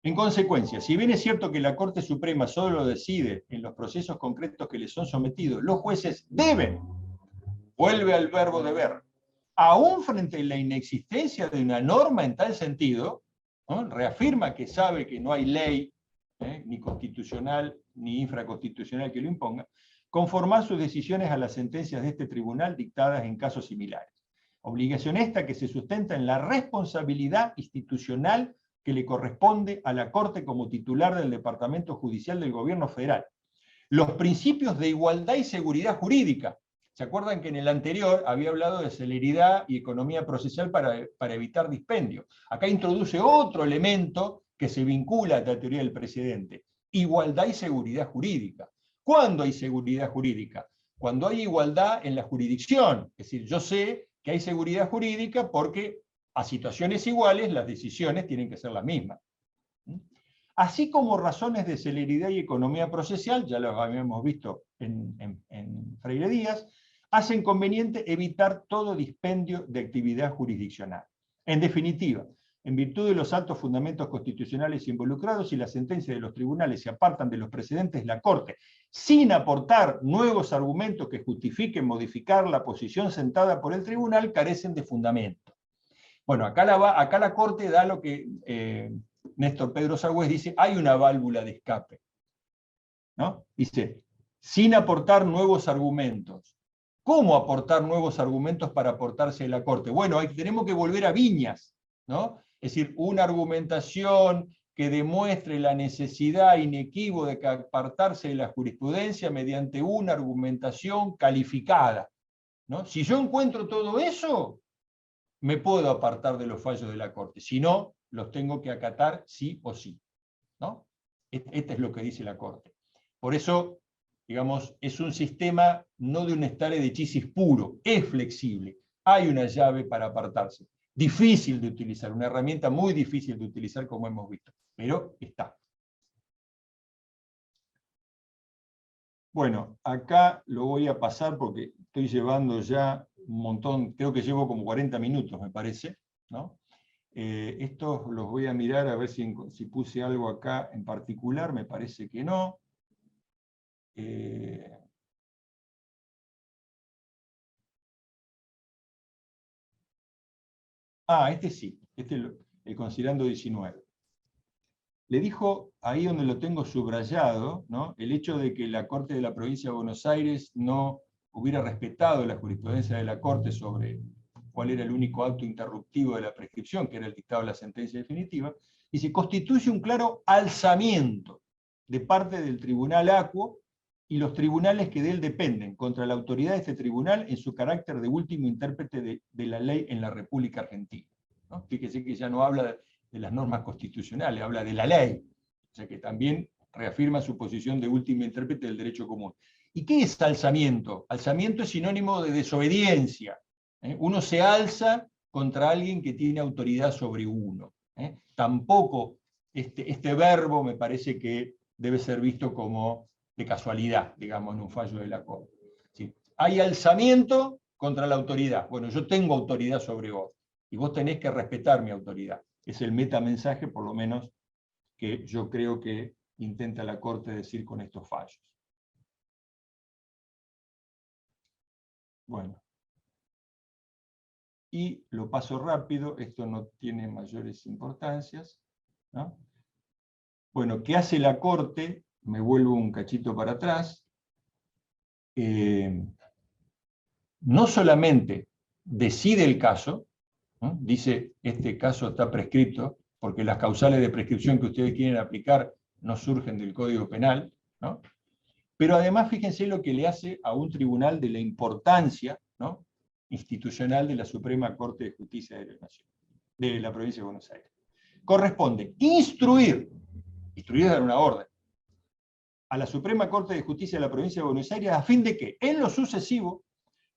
En consecuencia, si bien es cierto que la Corte Suprema solo lo decide en los procesos concretos que le son sometidos, los jueces deben, vuelve al verbo deber, aún frente a la inexistencia de una norma en tal sentido, ¿no? Reafirma que sabe que no hay ley, ni constitucional ni infraconstitucional que lo imponga, conformar sus decisiones a las sentencias de este tribunal dictadas en casos similares. Obligación esta que se sustenta en la responsabilidad institucional que le corresponde a la Corte como titular del Departamento Judicial del Gobierno Federal. Los principios de igualdad y seguridad jurídica. ¿Se acuerdan que en el anterior había hablado de celeridad y economía procesal para evitar dispendio? Acá introduce otro elemento que se vincula a la teoría del precedente. Igualdad y seguridad jurídica. ¿Cuándo hay seguridad jurídica? Cuando hay igualdad en la jurisdicción. Es decir, yo sé que hay seguridad jurídica porque a situaciones iguales las decisiones tienen que ser las mismas. Así como razones de celeridad y economía procesal, ya lo habíamos visto en Freire Díaz, hacen conveniente evitar todo dispendio de actividad jurisdiccional. En definitiva, en virtud de los altos fundamentos constitucionales involucrados y las sentencias de los tribunales se apartan de los precedentes, la Corte, sin aportar nuevos argumentos que justifiquen modificar la posición sentada por el tribunal, carecen de fundamento. Bueno, acá la Corte da lo que Néstor Pedro Sagüez dice, hay una válvula de escape, ¿no? Dice, sin aportar nuevos argumentos. ¿Cómo aportar nuevos argumentos para aportarse a la Corte? Bueno, tenemos que volver a Viñas, ¿no? Es decir, una argumentación que demuestre la necesidad inequívoca de apartarse de la jurisprudencia mediante una argumentación calificada, ¿no? Si yo encuentro todo eso, me puedo apartar de los fallos de la Corte. Si no, los tengo que acatar sí o sí, ¿no? Este es lo que dice la Corte. Por eso, digamos, es un sistema no de un stare decisis puro, es flexible. Hay una llave para apartarse. Difícil de utilizar, una herramienta muy difícil de utilizar, como hemos visto, pero está. Bueno, acá lo voy a pasar porque estoy llevando ya un montón, creo que llevo como 40 minutos, me parece, ¿no? Estos los voy a mirar a ver si puse algo acá en particular, me parece que no. Este sí, el considerando 19. Le dijo, ahí donde lo tengo subrayado, ¿no?, el hecho de que la Corte de la Provincia de Buenos Aires no hubiera respetado la jurisprudencia de la Corte sobre cuál era el único acto interruptivo de la prescripción, que era el dictado de la sentencia definitiva, y se constituye un claro alzamiento de parte del tribunal acuo y los tribunales que de él dependen, contra la autoridad de este tribunal en su carácter de último intérprete de la ley en la República Argentina, ¿no? Fíjese que ya no habla de las normas constitucionales, habla de la ley, o sea que también reafirma su posición de último intérprete del derecho común. ¿Y qué es alzamiento? Alzamiento es sinónimo de desobediencia. Uno se alza contra alguien que tiene autoridad sobre uno. Tampoco este verbo me parece que debe ser visto como de casualidad, digamos, en un fallo de la Corte. ¿Sí? Hay alzamiento contra la autoridad. Bueno, yo tengo autoridad sobre vos, y vos tenés que respetar mi autoridad. Es el metamensaje, por lo menos, que yo creo que intenta la Corte decir con estos fallos. Bueno. Y lo paso rápido, esto no tiene mayores importancias, ¿no? Bueno, ¿qué hace la Corte? Me vuelvo un cachito para atrás. No solamente decide el caso, ¿no? Dice, este caso está prescripto, porque las causales de prescripción que ustedes quieren aplicar no surgen del Código Penal, ¿no? Pero además fíjense lo que le hace a un tribunal de la importancia, ¿no?, institucional de la Suprema Corte de Justicia de la Nación, de la Provincia de Buenos Aires. Corresponde instruir es dar una orden, a la Suprema Corte de Justicia de la Provincia de Buenos Aires a fin de que, en lo sucesivo,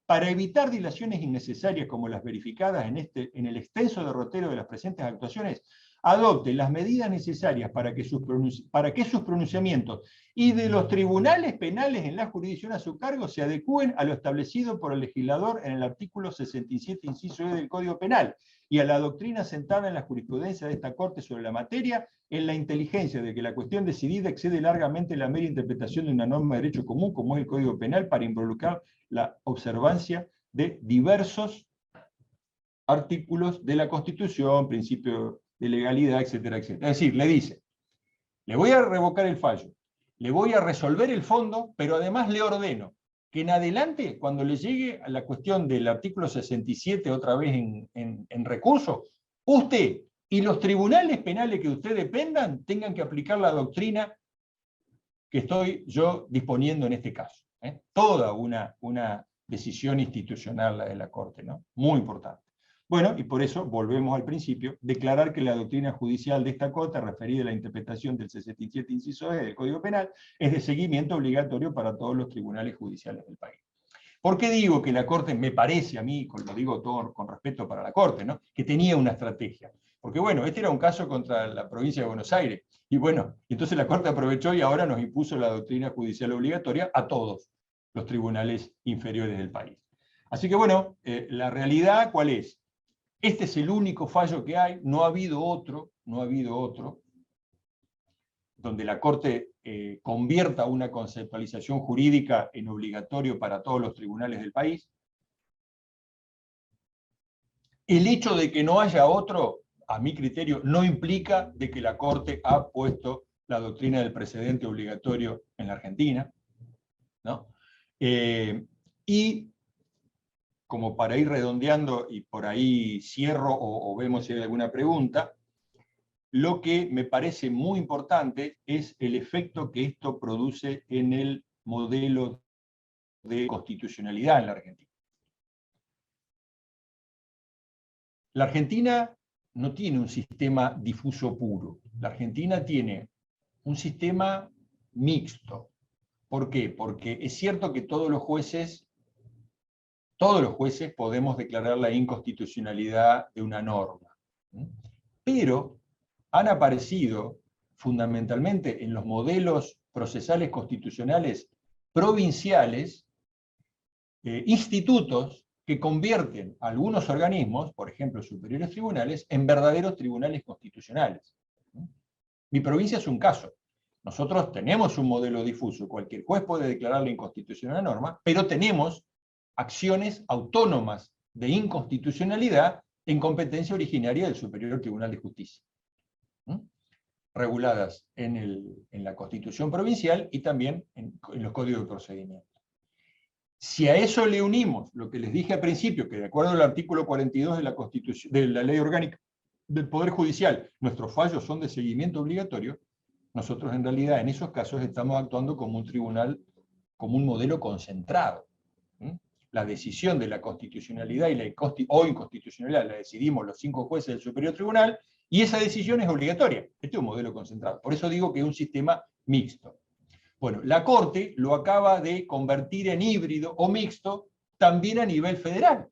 para evitar dilaciones innecesarias como las verificadas en el extenso derrotero de las presentes actuaciones, adopte las medidas necesarias para que sus pronunciamientos y de los tribunales penales en la jurisdicción a su cargo se adecúen a lo establecido por el legislador en el artículo 67, inciso E del Código Penal, y a la doctrina sentada en la jurisprudencia de esta Corte sobre la materia, en la inteligencia de que la cuestión decidida excede largamente la mera interpretación de una norma de derecho común, como es el Código Penal, para involucrar la observancia de diversos artículos de la Constitución, principio de legalidad, etcétera, etcétera. Es decir, le dice, le voy a revocar el fallo, le voy a resolver el fondo, pero además le ordeno que en adelante, cuando le llegue a la cuestión del artículo 67, otra vez en recurso, usted y los tribunales penales que usted dependan tengan que aplicar la doctrina que estoy yo disponiendo en este caso. Toda una decisión institucional la de la Corte, ¿no? Muy importante. Bueno, y por eso, volvemos al principio, declarar que la doctrina judicial de esta Corte, referida a la interpretación del 67 inciso E del Código Penal, es de seguimiento obligatorio para todos los tribunales judiciales del país. ¿Por qué digo que la Corte, me parece a mí, lo digo todo con respeto para la Corte, ¿no?, que tenía una estrategia? Porque bueno, este era un caso contra la provincia de Buenos Aires, y bueno, entonces la Corte aprovechó y ahora nos impuso la doctrina judicial obligatoria a todos los tribunales inferiores del país. Así que bueno, la realidad, ¿cuál es? Este es el único fallo que hay, no ha habido otro, donde la Corte convierta una conceptualización jurídica en obligatorio para todos los tribunales del país. El hecho de que no haya otro, a mi criterio, no implica de que la Corte ha puesto la doctrina del precedente obligatorio en la Argentina, ¿no? Y como para ir redondeando y por ahí cierro o vemos si hay alguna pregunta, lo que me parece muy importante es el efecto que esto produce en el modelo de constitucionalidad en la Argentina. La Argentina no tiene un sistema difuso puro. La Argentina tiene un sistema mixto. ¿Por qué? Porque es cierto que todos los jueces podemos declarar la inconstitucionalidad de una norma. Pero han aparecido fundamentalmente en los modelos procesales constitucionales provinciales institutos que convierten algunos organismos, por ejemplo superiores tribunales, en verdaderos tribunales constitucionales. Mi provincia es un caso. Nosotros tenemos un modelo difuso, cualquier juez puede declarar la inconstitucionalidad de la norma, pero tenemos acciones autónomas de inconstitucionalidad en competencia originaria del Superior Tribunal de Justicia, reguladas en la Constitución provincial y también en los códigos de procedimiento. Si a eso le unimos lo que les dije al principio, que de acuerdo al artículo 42 de la Constitución, de la Ley Orgánica del Poder Judicial, nuestros fallos son de seguimiento obligatorio, nosotros en realidad en esos casos estamos actuando como un tribunal, como un modelo concentrado. La decisión de la constitucionalidad o inconstitucionalidad la decidimos los 5 jueces del Superior Tribunal, y esa decisión es obligatoria. Este es un modelo concentrado. Por eso digo que es un sistema mixto. Bueno, la Corte lo acaba de convertir en híbrido o mixto también a nivel federal.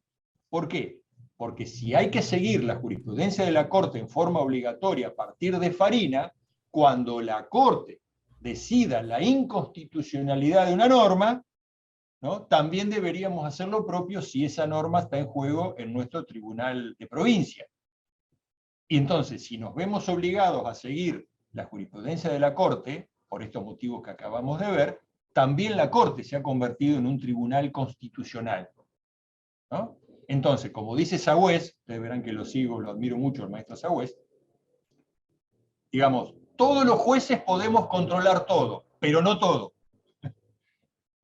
¿Por qué? Porque si hay que seguir la jurisprudencia de la Corte en forma obligatoria a partir de Farina, cuando la Corte decida la inconstitucionalidad de una norma, ¿no?, también deberíamos hacer lo propio si esa norma está en juego en nuestro tribunal de provincia. Y entonces, si nos vemos obligados a seguir la jurisprudencia de la Corte, por estos motivos que acabamos de ver, también la Corte se ha convertido en un tribunal constitucional, ¿no? Entonces, como dice Sagüez, ustedes verán que lo sigo, lo admiro mucho, el maestro Sagüez, digamos, todos los jueces podemos controlar todo, pero no todo.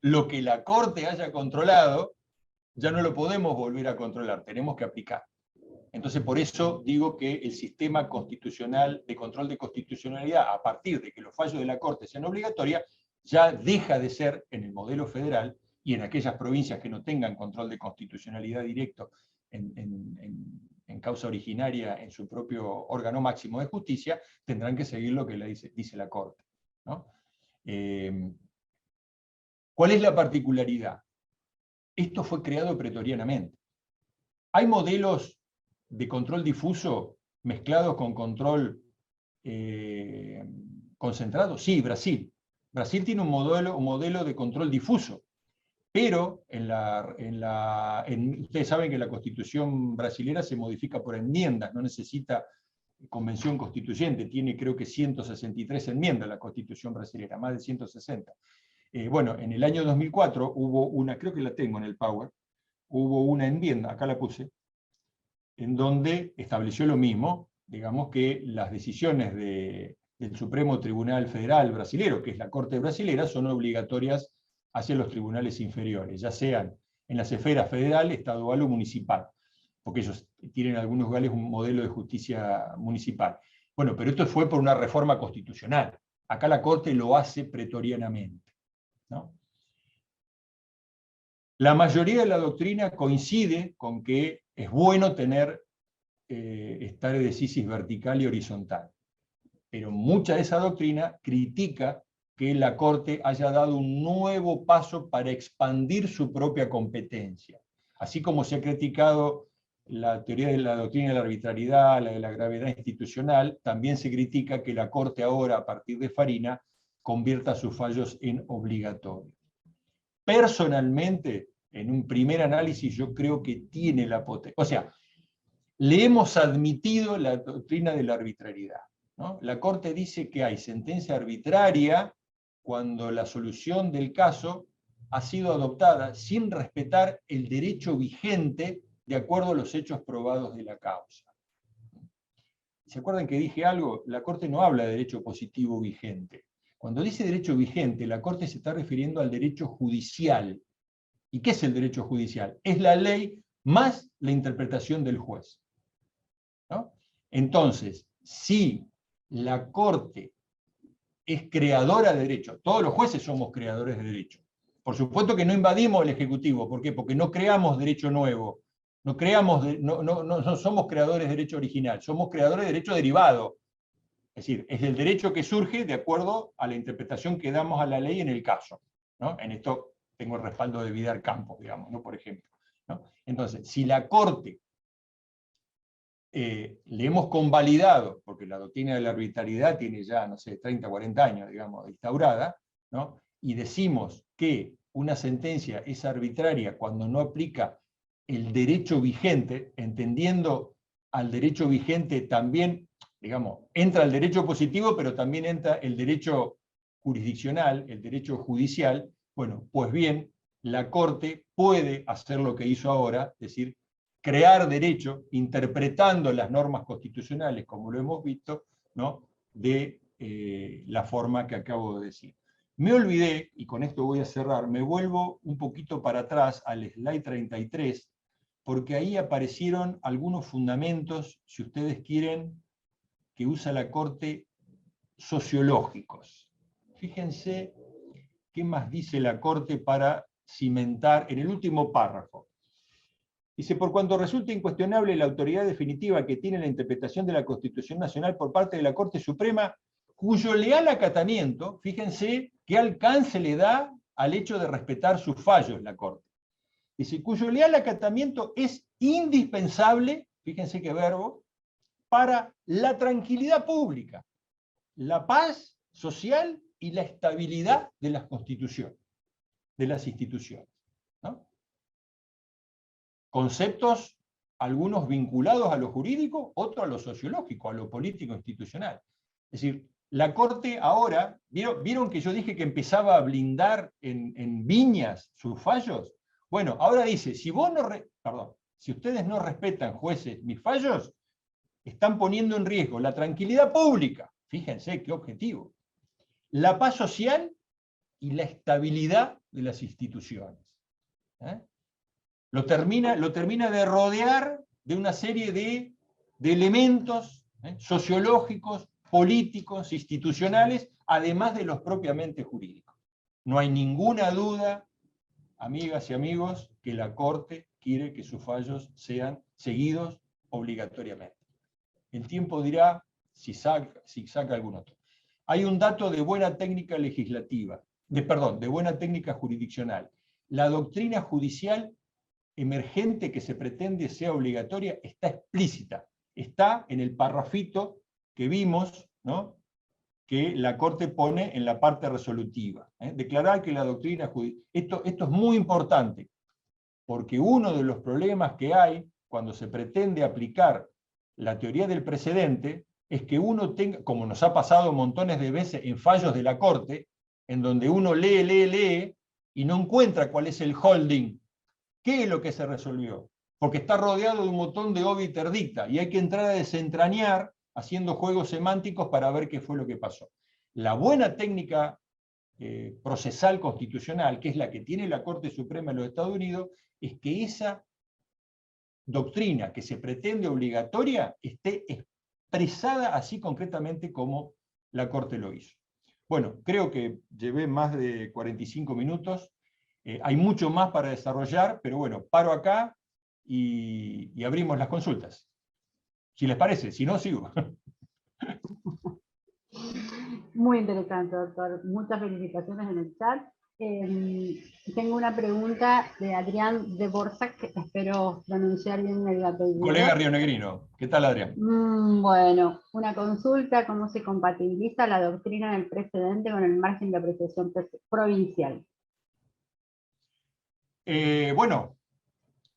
Lo que la Corte haya controlado, ya no lo podemos volver a controlar, tenemos que aplicar. Entonces, por eso digo que el sistema constitucional de control de constitucionalidad, a partir de que los fallos de la Corte sean obligatorios, ya deja de ser en el modelo federal, y en aquellas provincias que no tengan control de constitucionalidad directo en causa originaria en su propio órgano máximo de justicia, tendrán que seguir lo que dice la Corte, ¿no? ¿Cuál es la particularidad? Esto fue creado pretorianamente. Hay modelos de control difuso mezclados con control concentrado. Sí, Brasil. Brasil tiene un modelo de control difuso, pero ustedes saben que la Constitución brasilera se modifica por enmiendas, no necesita convención constituyente, tiene creo que 163 enmiendas la Constitución brasilera, más de 160. Bueno, en el año 2004 hubo una, creo que la tengo en el Power, hubo una enmienda, acá la puse, en donde estableció lo mismo, digamos que las decisiones del Supremo Tribunal Federal brasilero, que es la Corte brasilera, son obligatorias hacia los tribunales inferiores, ya sean en las esferas federal, estadual o municipal, porque ellos tienen en algunos lugares un modelo de justicia municipal. Bueno, pero esto fue por una reforma constitucional. Acá la Corte lo hace pretorianamente, ¿no? La mayoría de la doctrina coincide con que es bueno tener stare decisis vertical y horizontal, pero mucha de esa doctrina critica que la Corte haya dado un nuevo paso para expandir su propia competencia. Así como se ha criticado la teoría de la doctrina de la arbitrariedad, la de la gravedad institucional, también se critica que la Corte ahora, a partir de Farina, convierta sus fallos en obligatorios. Personalmente, en un primer análisis, yo creo que tiene la potencia. O sea, le hemos admitido la doctrina de la arbitrariedad, ¿no? La Corte dice que hay sentencia arbitraria cuando la solución del caso ha sido adoptada sin respetar el derecho vigente de acuerdo a los hechos probados de la causa. ¿Se acuerdan que dije algo? La Corte no habla de derecho positivo vigente. Cuando dice derecho vigente, la Corte se está refiriendo al derecho judicial. ¿Y qué es el derecho judicial? Es la ley más la interpretación del juez, ¿no? Entonces, si la Corte es creadora de derecho, todos los jueces somos creadores de derecho. Por supuesto que no invadimos el Ejecutivo. ¿Por qué? Porque no creamos derecho nuevo. No somos creadores de derecho original, somos creadores de derecho derivado. Es decir, es el derecho que surge de acuerdo a la interpretación que damos a la ley en el caso, ¿no? En esto tengo el respaldo de Vidar Campos, digamos, ¿no? Por ejemplo, ¿no? Entonces, si la Corte le hemos convalidado, porque la doctrina de la arbitrariedad tiene ya, no sé, 30, 40 años, digamos, instaurada, ¿no? Y decimos que una sentencia es arbitraria cuando no aplica el derecho vigente, entendiendo al derecho vigente también, digamos, entra el derecho positivo, pero también entra el derecho jurisdiccional, el derecho judicial. Bueno, pues bien, la Corte puede hacer lo que hizo ahora, es decir, crear derecho, interpretando las normas constitucionales, como lo hemos visto, ¿no? De la forma que acabo de decir. Me olvidé, y con esto voy a cerrar, me vuelvo un poquito para atrás al slide 33, porque ahí aparecieron algunos fundamentos, si ustedes quieren, que usa la Corte, sociológicos. Fíjense qué más dice la Corte para cimentar, en el último párrafo. Dice, por cuanto resulta incuestionable la autoridad definitiva que tiene la interpretación de la Constitución Nacional por parte de la Corte Suprema, cuyo leal acatamiento, fíjense qué alcance le da al hecho de respetar sus fallos la Corte. Dice, cuyo leal acatamiento es indispensable, fíjense qué verbo, para la tranquilidad pública, la paz social y la estabilidad de las constituciones, de las instituciones, ¿no? Conceptos, algunos vinculados a lo jurídico, otros a lo sociológico, a lo político institucional. Es decir, la Corte ahora, ¿vieron que yo dije que empezaba a blindar en Viñas sus fallos? Bueno, ahora dice, si ustedes no respetan, jueces, mis fallos, están poniendo en riesgo la tranquilidad pública, fíjense qué objetivo, la paz social y la estabilidad de las instituciones. Lo termina de rodear de una serie de elementos sociológicos, políticos, institucionales, además de los propiamente jurídicos. No hay ninguna duda, amigas y amigos, que la Corte quiere que sus fallos sean seguidos obligatoriamente. El tiempo dirá si saca algún otro. Hay un dato de buena técnica legislativa, de buena técnica jurisdiccional. La doctrina judicial emergente que se pretende sea obligatoria está explícita. Está en el parrafito que vimos, ¿no?, que la Corte pone en la parte resolutiva. Declarar que la doctrina judicial... Esto es muy importante, porque uno de los problemas que hay cuando se pretende aplicar la teoría del precedente es que uno tenga, como nos ha pasado montones de veces en fallos de la Corte, en donde uno lee y no encuentra cuál es el holding. ¿Qué es lo que se resolvió? Porque está rodeado de un montón de obiter dicta, y hay que entrar a desentrañar haciendo juegos semánticos para ver qué fue lo que pasó. La buena técnica procesal constitucional, que es la que tiene la Corte Suprema de los Estados Unidos, es que esa doctrina que se pretende obligatoria esté expresada así concretamente como la Corte lo hizo. Bueno, creo que llevé más de 45 minutos. Hay mucho más para desarrollar, pero bueno, paro acá y abrimos las consultas. Si les parece, si no, sigo. Muy interesante, doctor. Muchas felicitaciones en el chat. Tengo una pregunta de Adrián de Borsa, que espero pronunciar bien el apellido. Colega rionegrino. ¿Qué tal, Adrián? Bueno, una consulta: ¿cómo se compatibiliza la doctrina del precedente con el margen de apreciación provincial? Bueno,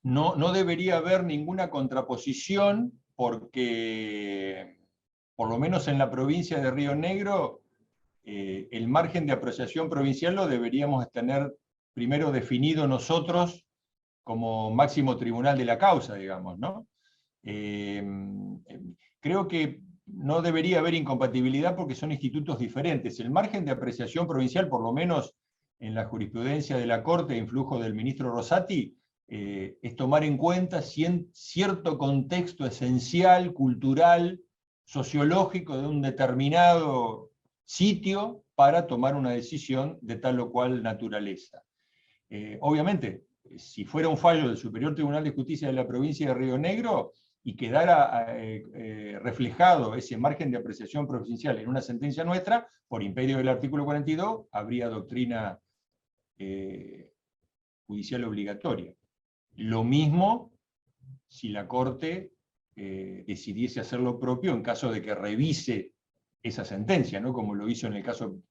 no debería haber ninguna contraposición, porque, por lo menos en la provincia de Río Negro, el margen de apreciación provincial lo deberíamos tener primero definido nosotros como máximo tribunal de la causa, digamos, ¿no? Creo que no debería haber incompatibilidad porque son institutos diferentes. El margen de apreciación provincial, por lo menos en la jurisprudencia de la Corte, influjo del ministro Rosati, es tomar en cuenta cierto contexto esencial, cultural, sociológico de un determinado sitio para tomar una decisión de tal o cual naturaleza. Obviamente, si fuera un fallo del Superior Tribunal de Justicia de la provincia de Río Negro, y quedara reflejado ese margen de apreciación provincial en una sentencia nuestra, por imperio del artículo 42, habría doctrina judicial obligatoria. Lo mismo si la Corte decidiese hacer lo propio en caso de que revise esa sentencia, ¿no? Como lo hizo en el caso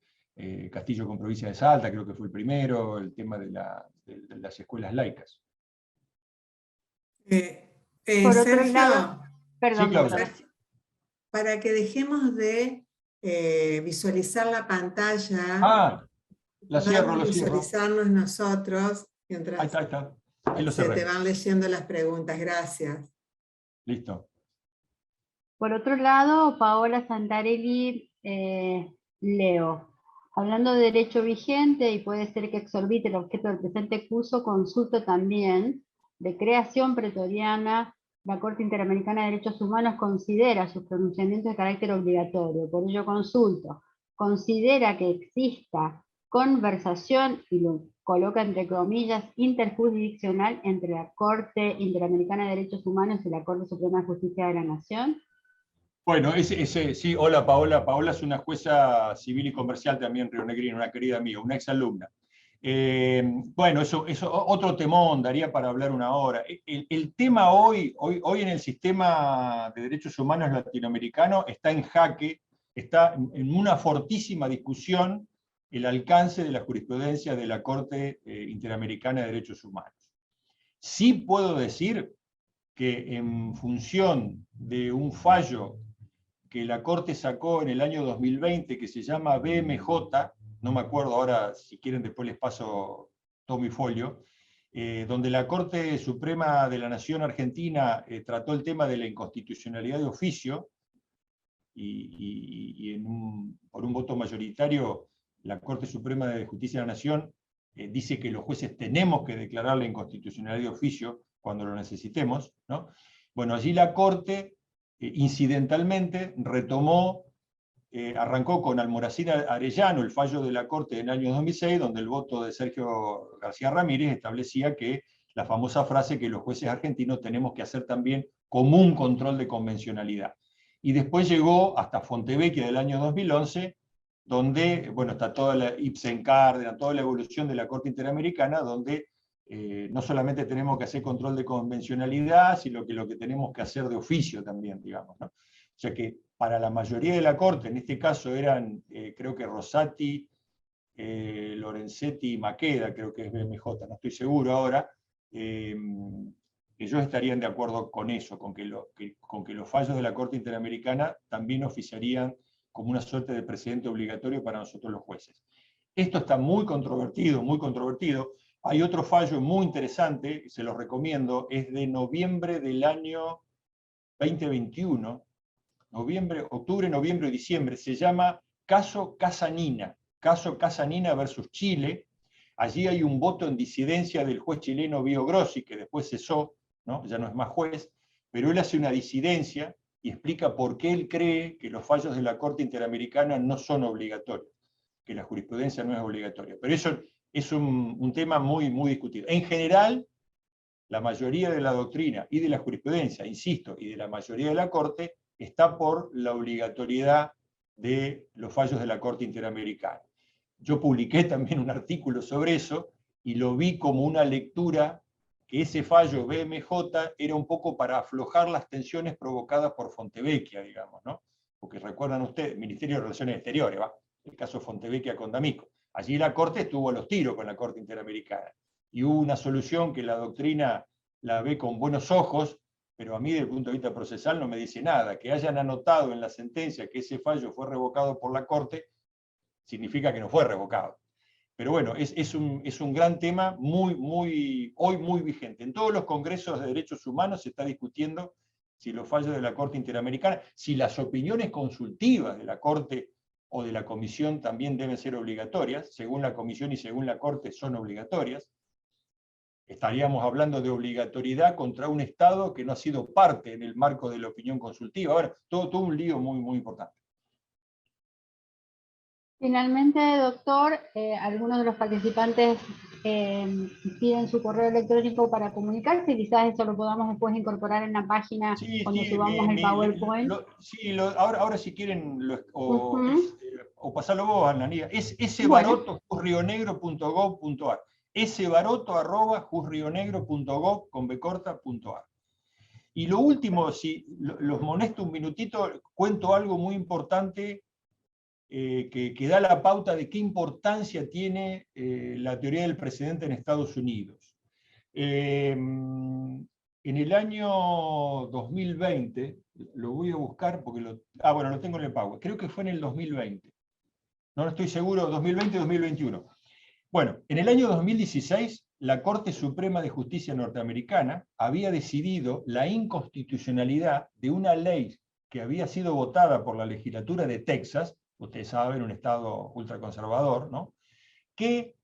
Castillo con provincia de Salta, creo que fue el primero, el tema de las escuelas laicas. Por otro Sergio, lado, perdón, Sí, Claudia. doctora. para que dejemos de visualizar la pantalla, La cierro, podamos lo cierro. visualizarnos nosotros Ahí mientras está, ahí está. Ahí lo se te cerré. van leyendo las preguntas. Gracias. Listo. Por otro lado, Paola Santarelli, leo. Hablando de derecho vigente, y puede ser que exorbite el objeto del presente curso, consulto también, de creación pretoriana, la Corte Interamericana de Derechos Humanos considera sus pronunciamientos de carácter obligatorio. Por ello consulto, ¿considera que exista conversación, y lo coloca entre comillas, interjurisdiccional entre la Corte Interamericana de Derechos Humanos y la Corte Suprema de Justicia de la Nación? Bueno, sí, hola Paola. Paola es una jueza civil y comercial también rionegrina, una querida amiga, una exalumna. Bueno, eso otro temón, daría para hablar una hora. El tema hoy en el sistema de derechos humanos latinoamericano está en jaque, está en una fortísima discusión el alcance de la jurisprudencia de la Corte Interamericana de Derechos Humanos. Sí puedo decir que en función de un fallo que la Corte sacó en el año 2020, que se llama BMJ, no me acuerdo ahora, si quieren después les paso todo mi folio, donde la Corte Suprema de la Nación Argentina trató el tema de la inconstitucionalidad de oficio, y por un voto mayoritario, la Corte Suprema de Justicia de la Nación dice que los jueces tenemos que declarar la inconstitucionalidad de oficio cuando lo necesitemos, ¿no? Bueno, allí la Corte incidentalmente retomó, arrancó con Almoracín Arellano, el fallo de la Corte en el año 2006, donde el voto de Sergio García Ramírez establecía que la famosa frase que los jueces argentinos tenemos que hacer también como un control de convencionalidad. Y después llegó hasta Fontevecchia del año 2011, donde, bueno, está toda la Ibsen Cárdenas, toda la evolución de la Corte Interamericana, donde no solamente tenemos que hacer control de convencionalidad, sino que lo que tenemos que hacer de oficio también, digamos, ¿no? O sea que para la mayoría de la Corte, en este caso eran, creo que Rosati, Lorenzetti y Maqueda, creo que es BMJ, no estoy seguro ahora, ellos estarían de acuerdo con eso, con que los fallos de la Corte Interamericana también oficiarían como una suerte de precedente obligatorio para nosotros los jueces. Esto está muy controvertido, muy controvertido. Hay otro fallo muy interesante, se los recomiendo, es de noviembre del año 2021, octubre, noviembre y diciembre, se llama Caso Casanina versus Chile. Allí hay un voto en disidencia del juez chileno Bio Grossi, que después cesó, ¿no? Ya no es más juez, pero él hace una disidencia y explica por qué él cree que los fallos de la Corte Interamericana no son obligatorios, que la jurisprudencia no es obligatoria. Pero eso es un tema muy, muy discutido. En general, la mayoría de la doctrina y de la jurisprudencia, insisto, y de la mayoría de la Corte, está por la obligatoriedad de los fallos de la Corte Interamericana. Yo publiqué también un artículo sobre eso y lo vi como una lectura que ese fallo BMJ era un poco para aflojar las tensiones provocadas por Fontevecchia, digamos, ¿no? Porque recuerdan ustedes, Ministerio de Relaciones Exteriores, ¿va? El caso Fontevecchia con D'Amico. Allí la Corte estuvo a los tiros con la Corte Interamericana. Y hubo una solución que la doctrina la ve con buenos ojos, pero a mí desde el punto de vista procesal no me dice nada. Que hayan anotado en la sentencia que ese fallo fue revocado por la Corte, significa que no fue revocado. Pero bueno, es un gran tema hoy muy vigente. En todos los congresos de derechos humanos se está discutiendo si los fallos de la Corte Interamericana, si las opiniones consultivas de la Corte o de la Comisión también deben ser obligatorias, según la Comisión y según la Corte son obligatorias. Estaríamos hablando de obligatoriedad contra un Estado que no ha sido parte en el marco de la opinión consultiva. Ahora, todo un lío muy, muy importante. Finalmente, doctor, algunos de los participantes piden su correo electrónico para comunicarse, y quizás eso lo podamos después incorporar en la página Sí, cuando sí, subamos el PowerPoint. sí, ahora si quieren, Ujú. o pasarlo vos, Ananía, es Bueno. sbaroto.jusrionegro.gov.ar, sbaroto@jusrionegro.gov con b-corta.ar. Y lo último, si los molesto un minutito, cuento algo muy importante que da la pauta de qué importancia tiene la teoría del precedente en Estados Unidos. En el año 2020, lo voy a buscar porque bueno, lo tengo en el PowerPoint, creo que fue en el 2020, no estoy seguro, 2020-2021. Bueno, en el año 2016, la Corte Suprema de Justicia norteamericana había decidido la inconstitucionalidad de una ley que había sido votada por la legislatura de Texas, ustedes saben, un estado ultraconservador, ¿no? Que,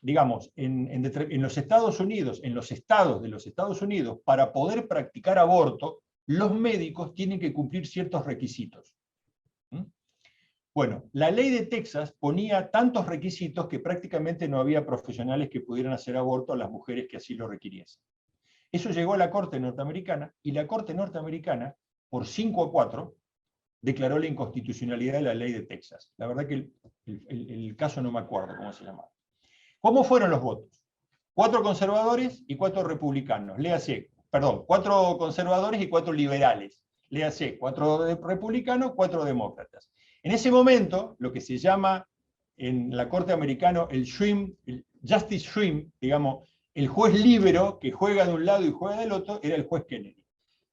digamos, en los Estados Unidos, en los estados de los Estados Unidos, para poder practicar aborto, los médicos tienen que cumplir ciertos requisitos. Bueno, la ley de Texas ponía tantos requisitos que prácticamente no había profesionales que pudieran hacer aborto a las mujeres que así lo requiriesen. Eso llegó a la Corte norteamericana, y la Corte norteamericana, por 5-4, declaró la inconstitucionalidad de la ley de Texas. La verdad que el caso no me acuerdo cómo se llamaba. ¿Cómo fueron los votos? 4 conservadores y 4 republicanos. Léase, perdón, 4 conservadores y 4 liberales. Léase, 4 republicanos, 4 demócratas. En ese momento, lo que se llama en la Corte americana el Justice Shrimp, digamos, el juez líbero que juega de un lado y juega del otro, era el juez Kennedy.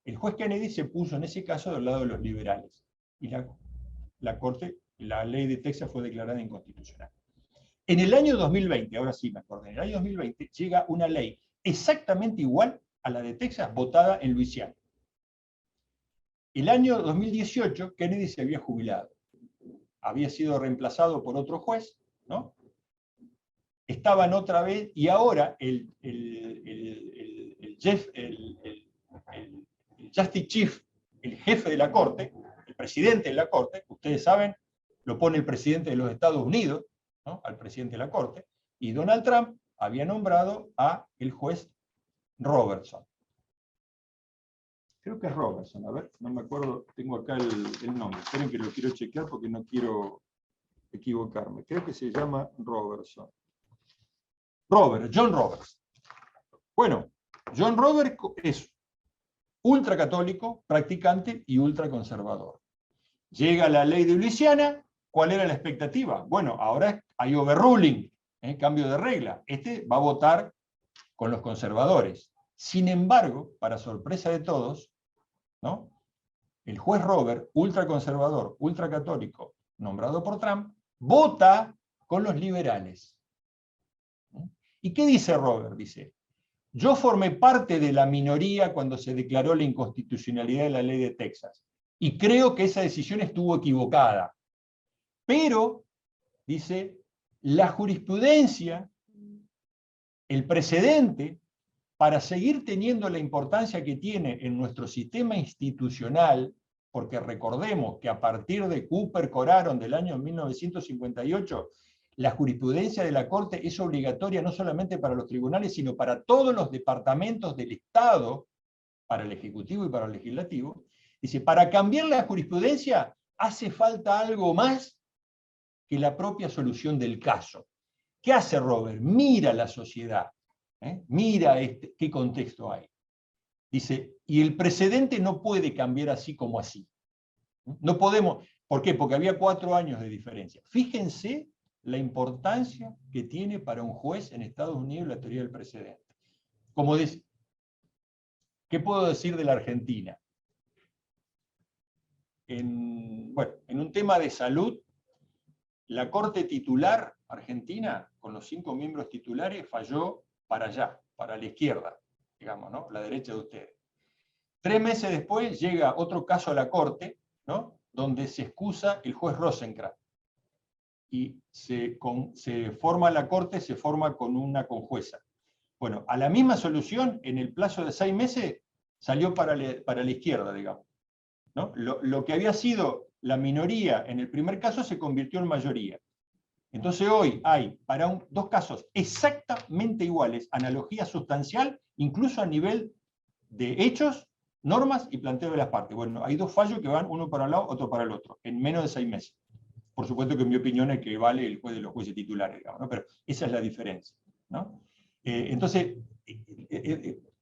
El juez Kennedy se puso en ese caso del lado de los liberales. Y la ley de Texas fue declarada inconstitucional. En el año 2020, ahora sí me acordé, en el año 2020 llega una ley exactamente igual a la de Texas, votada en Luisiana. El año 2018, Kennedy se había jubilado. Había sido reemplazado por otro juez, ¿no? Estaban otra vez, y ahora el Justice Chief, el jefe de la Corte, el presidente de la Corte, ustedes saben, lo pone el presidente de los Estados Unidos, ¿no? Al presidente de la Corte, y Donald Trump había nombrado a el juez Robertson. Creo que es Robertson, a ver, no me acuerdo, tengo acá el nombre, esperen que lo quiero chequear porque no quiero equivocarme. Creo que se llama Robertson. John Roberts. Bueno, John Roberts es ultracatólico, practicante y ultraconservador. Llega la ley de Luisiana, ¿cuál era la expectativa? Bueno, ahora hay overruling, cambio de regla. Este va a votar con los conservadores. Sin embargo, para sorpresa de todos, ¿no? El juez Robert, ultraconservador, ultracatólico, nombrado por Trump, vota con los liberales. ¿Y qué dice Robert? Dice, yo formé parte de la minoría cuando se declaró la inconstitucionalidad de la ley de Texas, y creo que esa decisión estuvo equivocada. Pero, dice, la jurisprudencia, el precedente, para seguir teniendo la importancia que tiene en nuestro sistema institucional, porque recordemos que a partir de Cooper-Coraron del año 1958, la jurisprudencia de la Corte es obligatoria no solamente para los tribunales, sino para todos los departamentos del Estado, para el Ejecutivo y para el Legislativo. Dice, para cambiar la jurisprudencia hace falta algo más que la propia solución del caso. ¿Qué hace Robert? Mira la sociedad, mira qué contexto hay. Dice, y el precedente no puede cambiar así como así. No podemos, ¿por qué? Porque había 4 años de diferencia. Fíjense la importancia que tiene para un juez en Estados Unidos la teoría del precedente. Como dice, ¿qué puedo decir de la Argentina? En un tema de salud, la Corte Titular Argentina, con los 5 miembros titulares, falló para allá, para la izquierda, digamos, ¿no? La derecha de ustedes. 3 meses después llega otro caso a la Corte, ¿no? Donde se excusa el juez Rosenkrantz. Y se forma la Corte, se forma con una conjueza. Bueno, a la misma solución, en el plazo de 6 meses, salió para la izquierda, digamos, ¿no? Lo que había sido la minoría en el primer caso se convirtió en mayoría. Entonces hoy hay, para dos casos exactamente iguales, analogía sustancial, incluso a nivel de hechos, normas y planteo de las partes. Bueno, hay dos fallos que van uno para un lado, otro para el otro, en menos de 6 meses. Por supuesto que en mi opinión es que vale el juez de los jueces titulares, digamos, ¿no? Pero esa es la diferencia, ¿no? Entonces,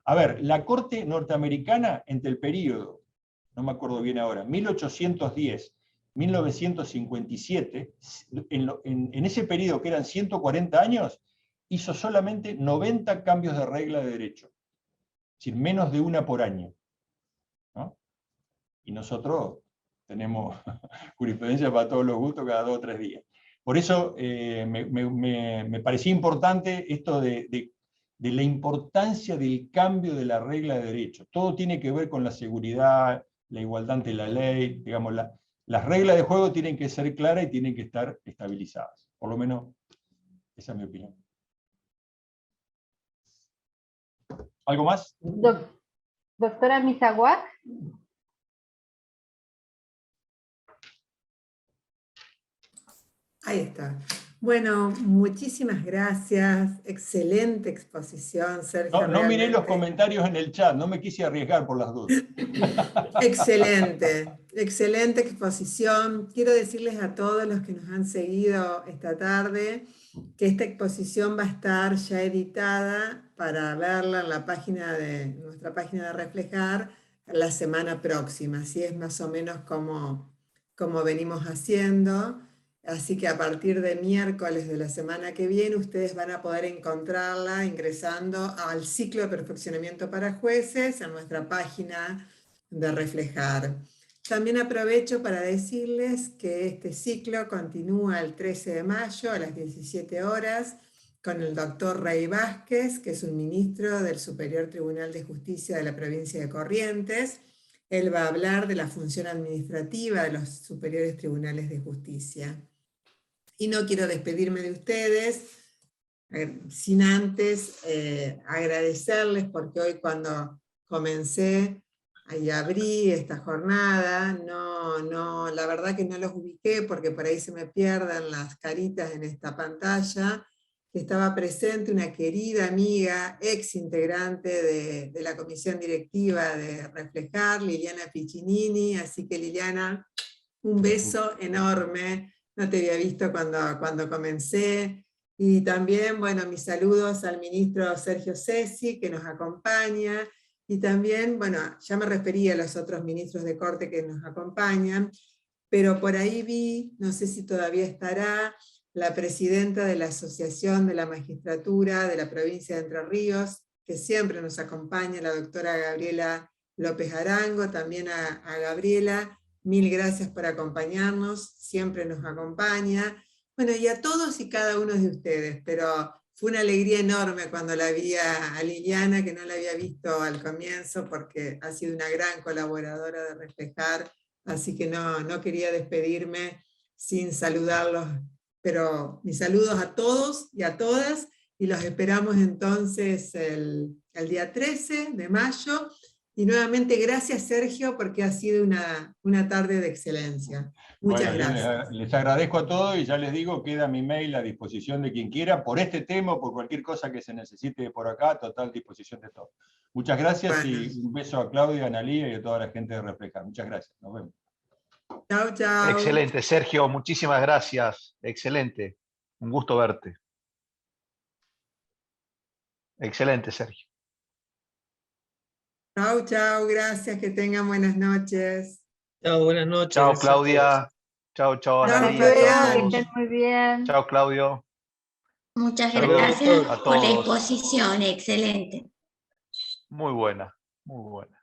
a ver, la Corte norteamericana entre el periodo, no me acuerdo bien ahora, 1810, 1957, en ese periodo que eran 140 años, hizo solamente 90 cambios de regla de derecho. Es decir, menos de una por año, ¿no? Y nosotros tenemos jurisprudencia para todos los gustos cada 2 o 3 días. Por eso me parecía importante esto de la importancia del cambio de la regla de derecho. Todo tiene que ver con la seguridad, la igualdad ante la ley, digamos, las reglas de juego tienen que ser claras y tienen que estar estabilizadas. Por lo menos, esa es mi opinión. ¿Algo más? Doctora Misaguac. Ahí está. Bueno, muchísimas gracias. Excelente exposición, Sergio. No miré los comentarios en el chat, no me quise arriesgar por las dudas. Excelente, excelente exposición. Quiero decirles a todos los que nos han seguido esta tarde que esta exposición va a estar ya editada para verla en la página de nuestra página de Reflejar la semana próxima. Así es más o menos como venimos haciendo. Así que a partir de miércoles de la semana que viene, ustedes van a poder encontrarla ingresando al ciclo de perfeccionamiento para jueces en nuestra página de Reflejar. También aprovecho para decirles que este ciclo continúa el 13 de mayo a las 17 horas con el doctor Rey Vázquez, que es un ministro del Superior Tribunal de Justicia de la provincia de Corrientes. Él va a hablar de la función administrativa de los superiores tribunales de justicia. Y no quiero despedirme de ustedes sin antes agradecerles, porque hoy cuando comencé y abrí esta jornada, la verdad que no los ubiqué porque por ahí se me pierden las caritas en esta pantalla, que estaba presente una querida amiga, ex integrante de la comisión directiva de Reflejar, Liliana Piccinini. Así que Liliana, un beso enorme. No te había visto cuando comencé. Y también, bueno, mis saludos al ministro Sergio Cesi, que nos acompaña. Y también, bueno, ya me referí a los otros ministros de Corte que nos acompañan, pero por ahí vi, no sé si todavía estará, la presidenta de la Asociación de la Magistratura de la provincia de Entre Ríos, que siempre nos acompaña, la doctora Gabriela López Arango. También a Gabriela, mil gracias por acompañarnos, siempre nos acompaña. Bueno, y a todos y cada uno de ustedes, pero fue una alegría enorme cuando la vi a Liliana, que no la había visto al comienzo, porque ha sido una gran colaboradora de Reflejar, así que no quería despedirme sin saludarlos, pero mis saludos a todos y a todas, y los esperamos entonces el día 13 de mayo, y nuevamente gracias Sergio, porque ha sido una tarde de excelencia. Muchas gracias. Les agradezco a todos y ya les digo, queda mi mail a disposición de quien quiera, por este tema o por cualquier cosa que se necesite por acá, total disposición de todo. Muchas gracias. Bueno. Y un beso a Claudia, a Analía y a toda la gente de Reflejar. Muchas gracias, nos vemos. Chao, chao. Excelente, Sergio, muchísimas gracias. Excelente, un gusto verte. Excelente, Sergio. Chao, chao, gracias, que tengan buenas noches. Chao, buenas noches. Chao, Claudia. Chao, chao, Analía. Que estén muy bien. Chao, Claudio. Muchas Saludos gracias a por la todos. exposición, excelente. Muy buena, muy buena.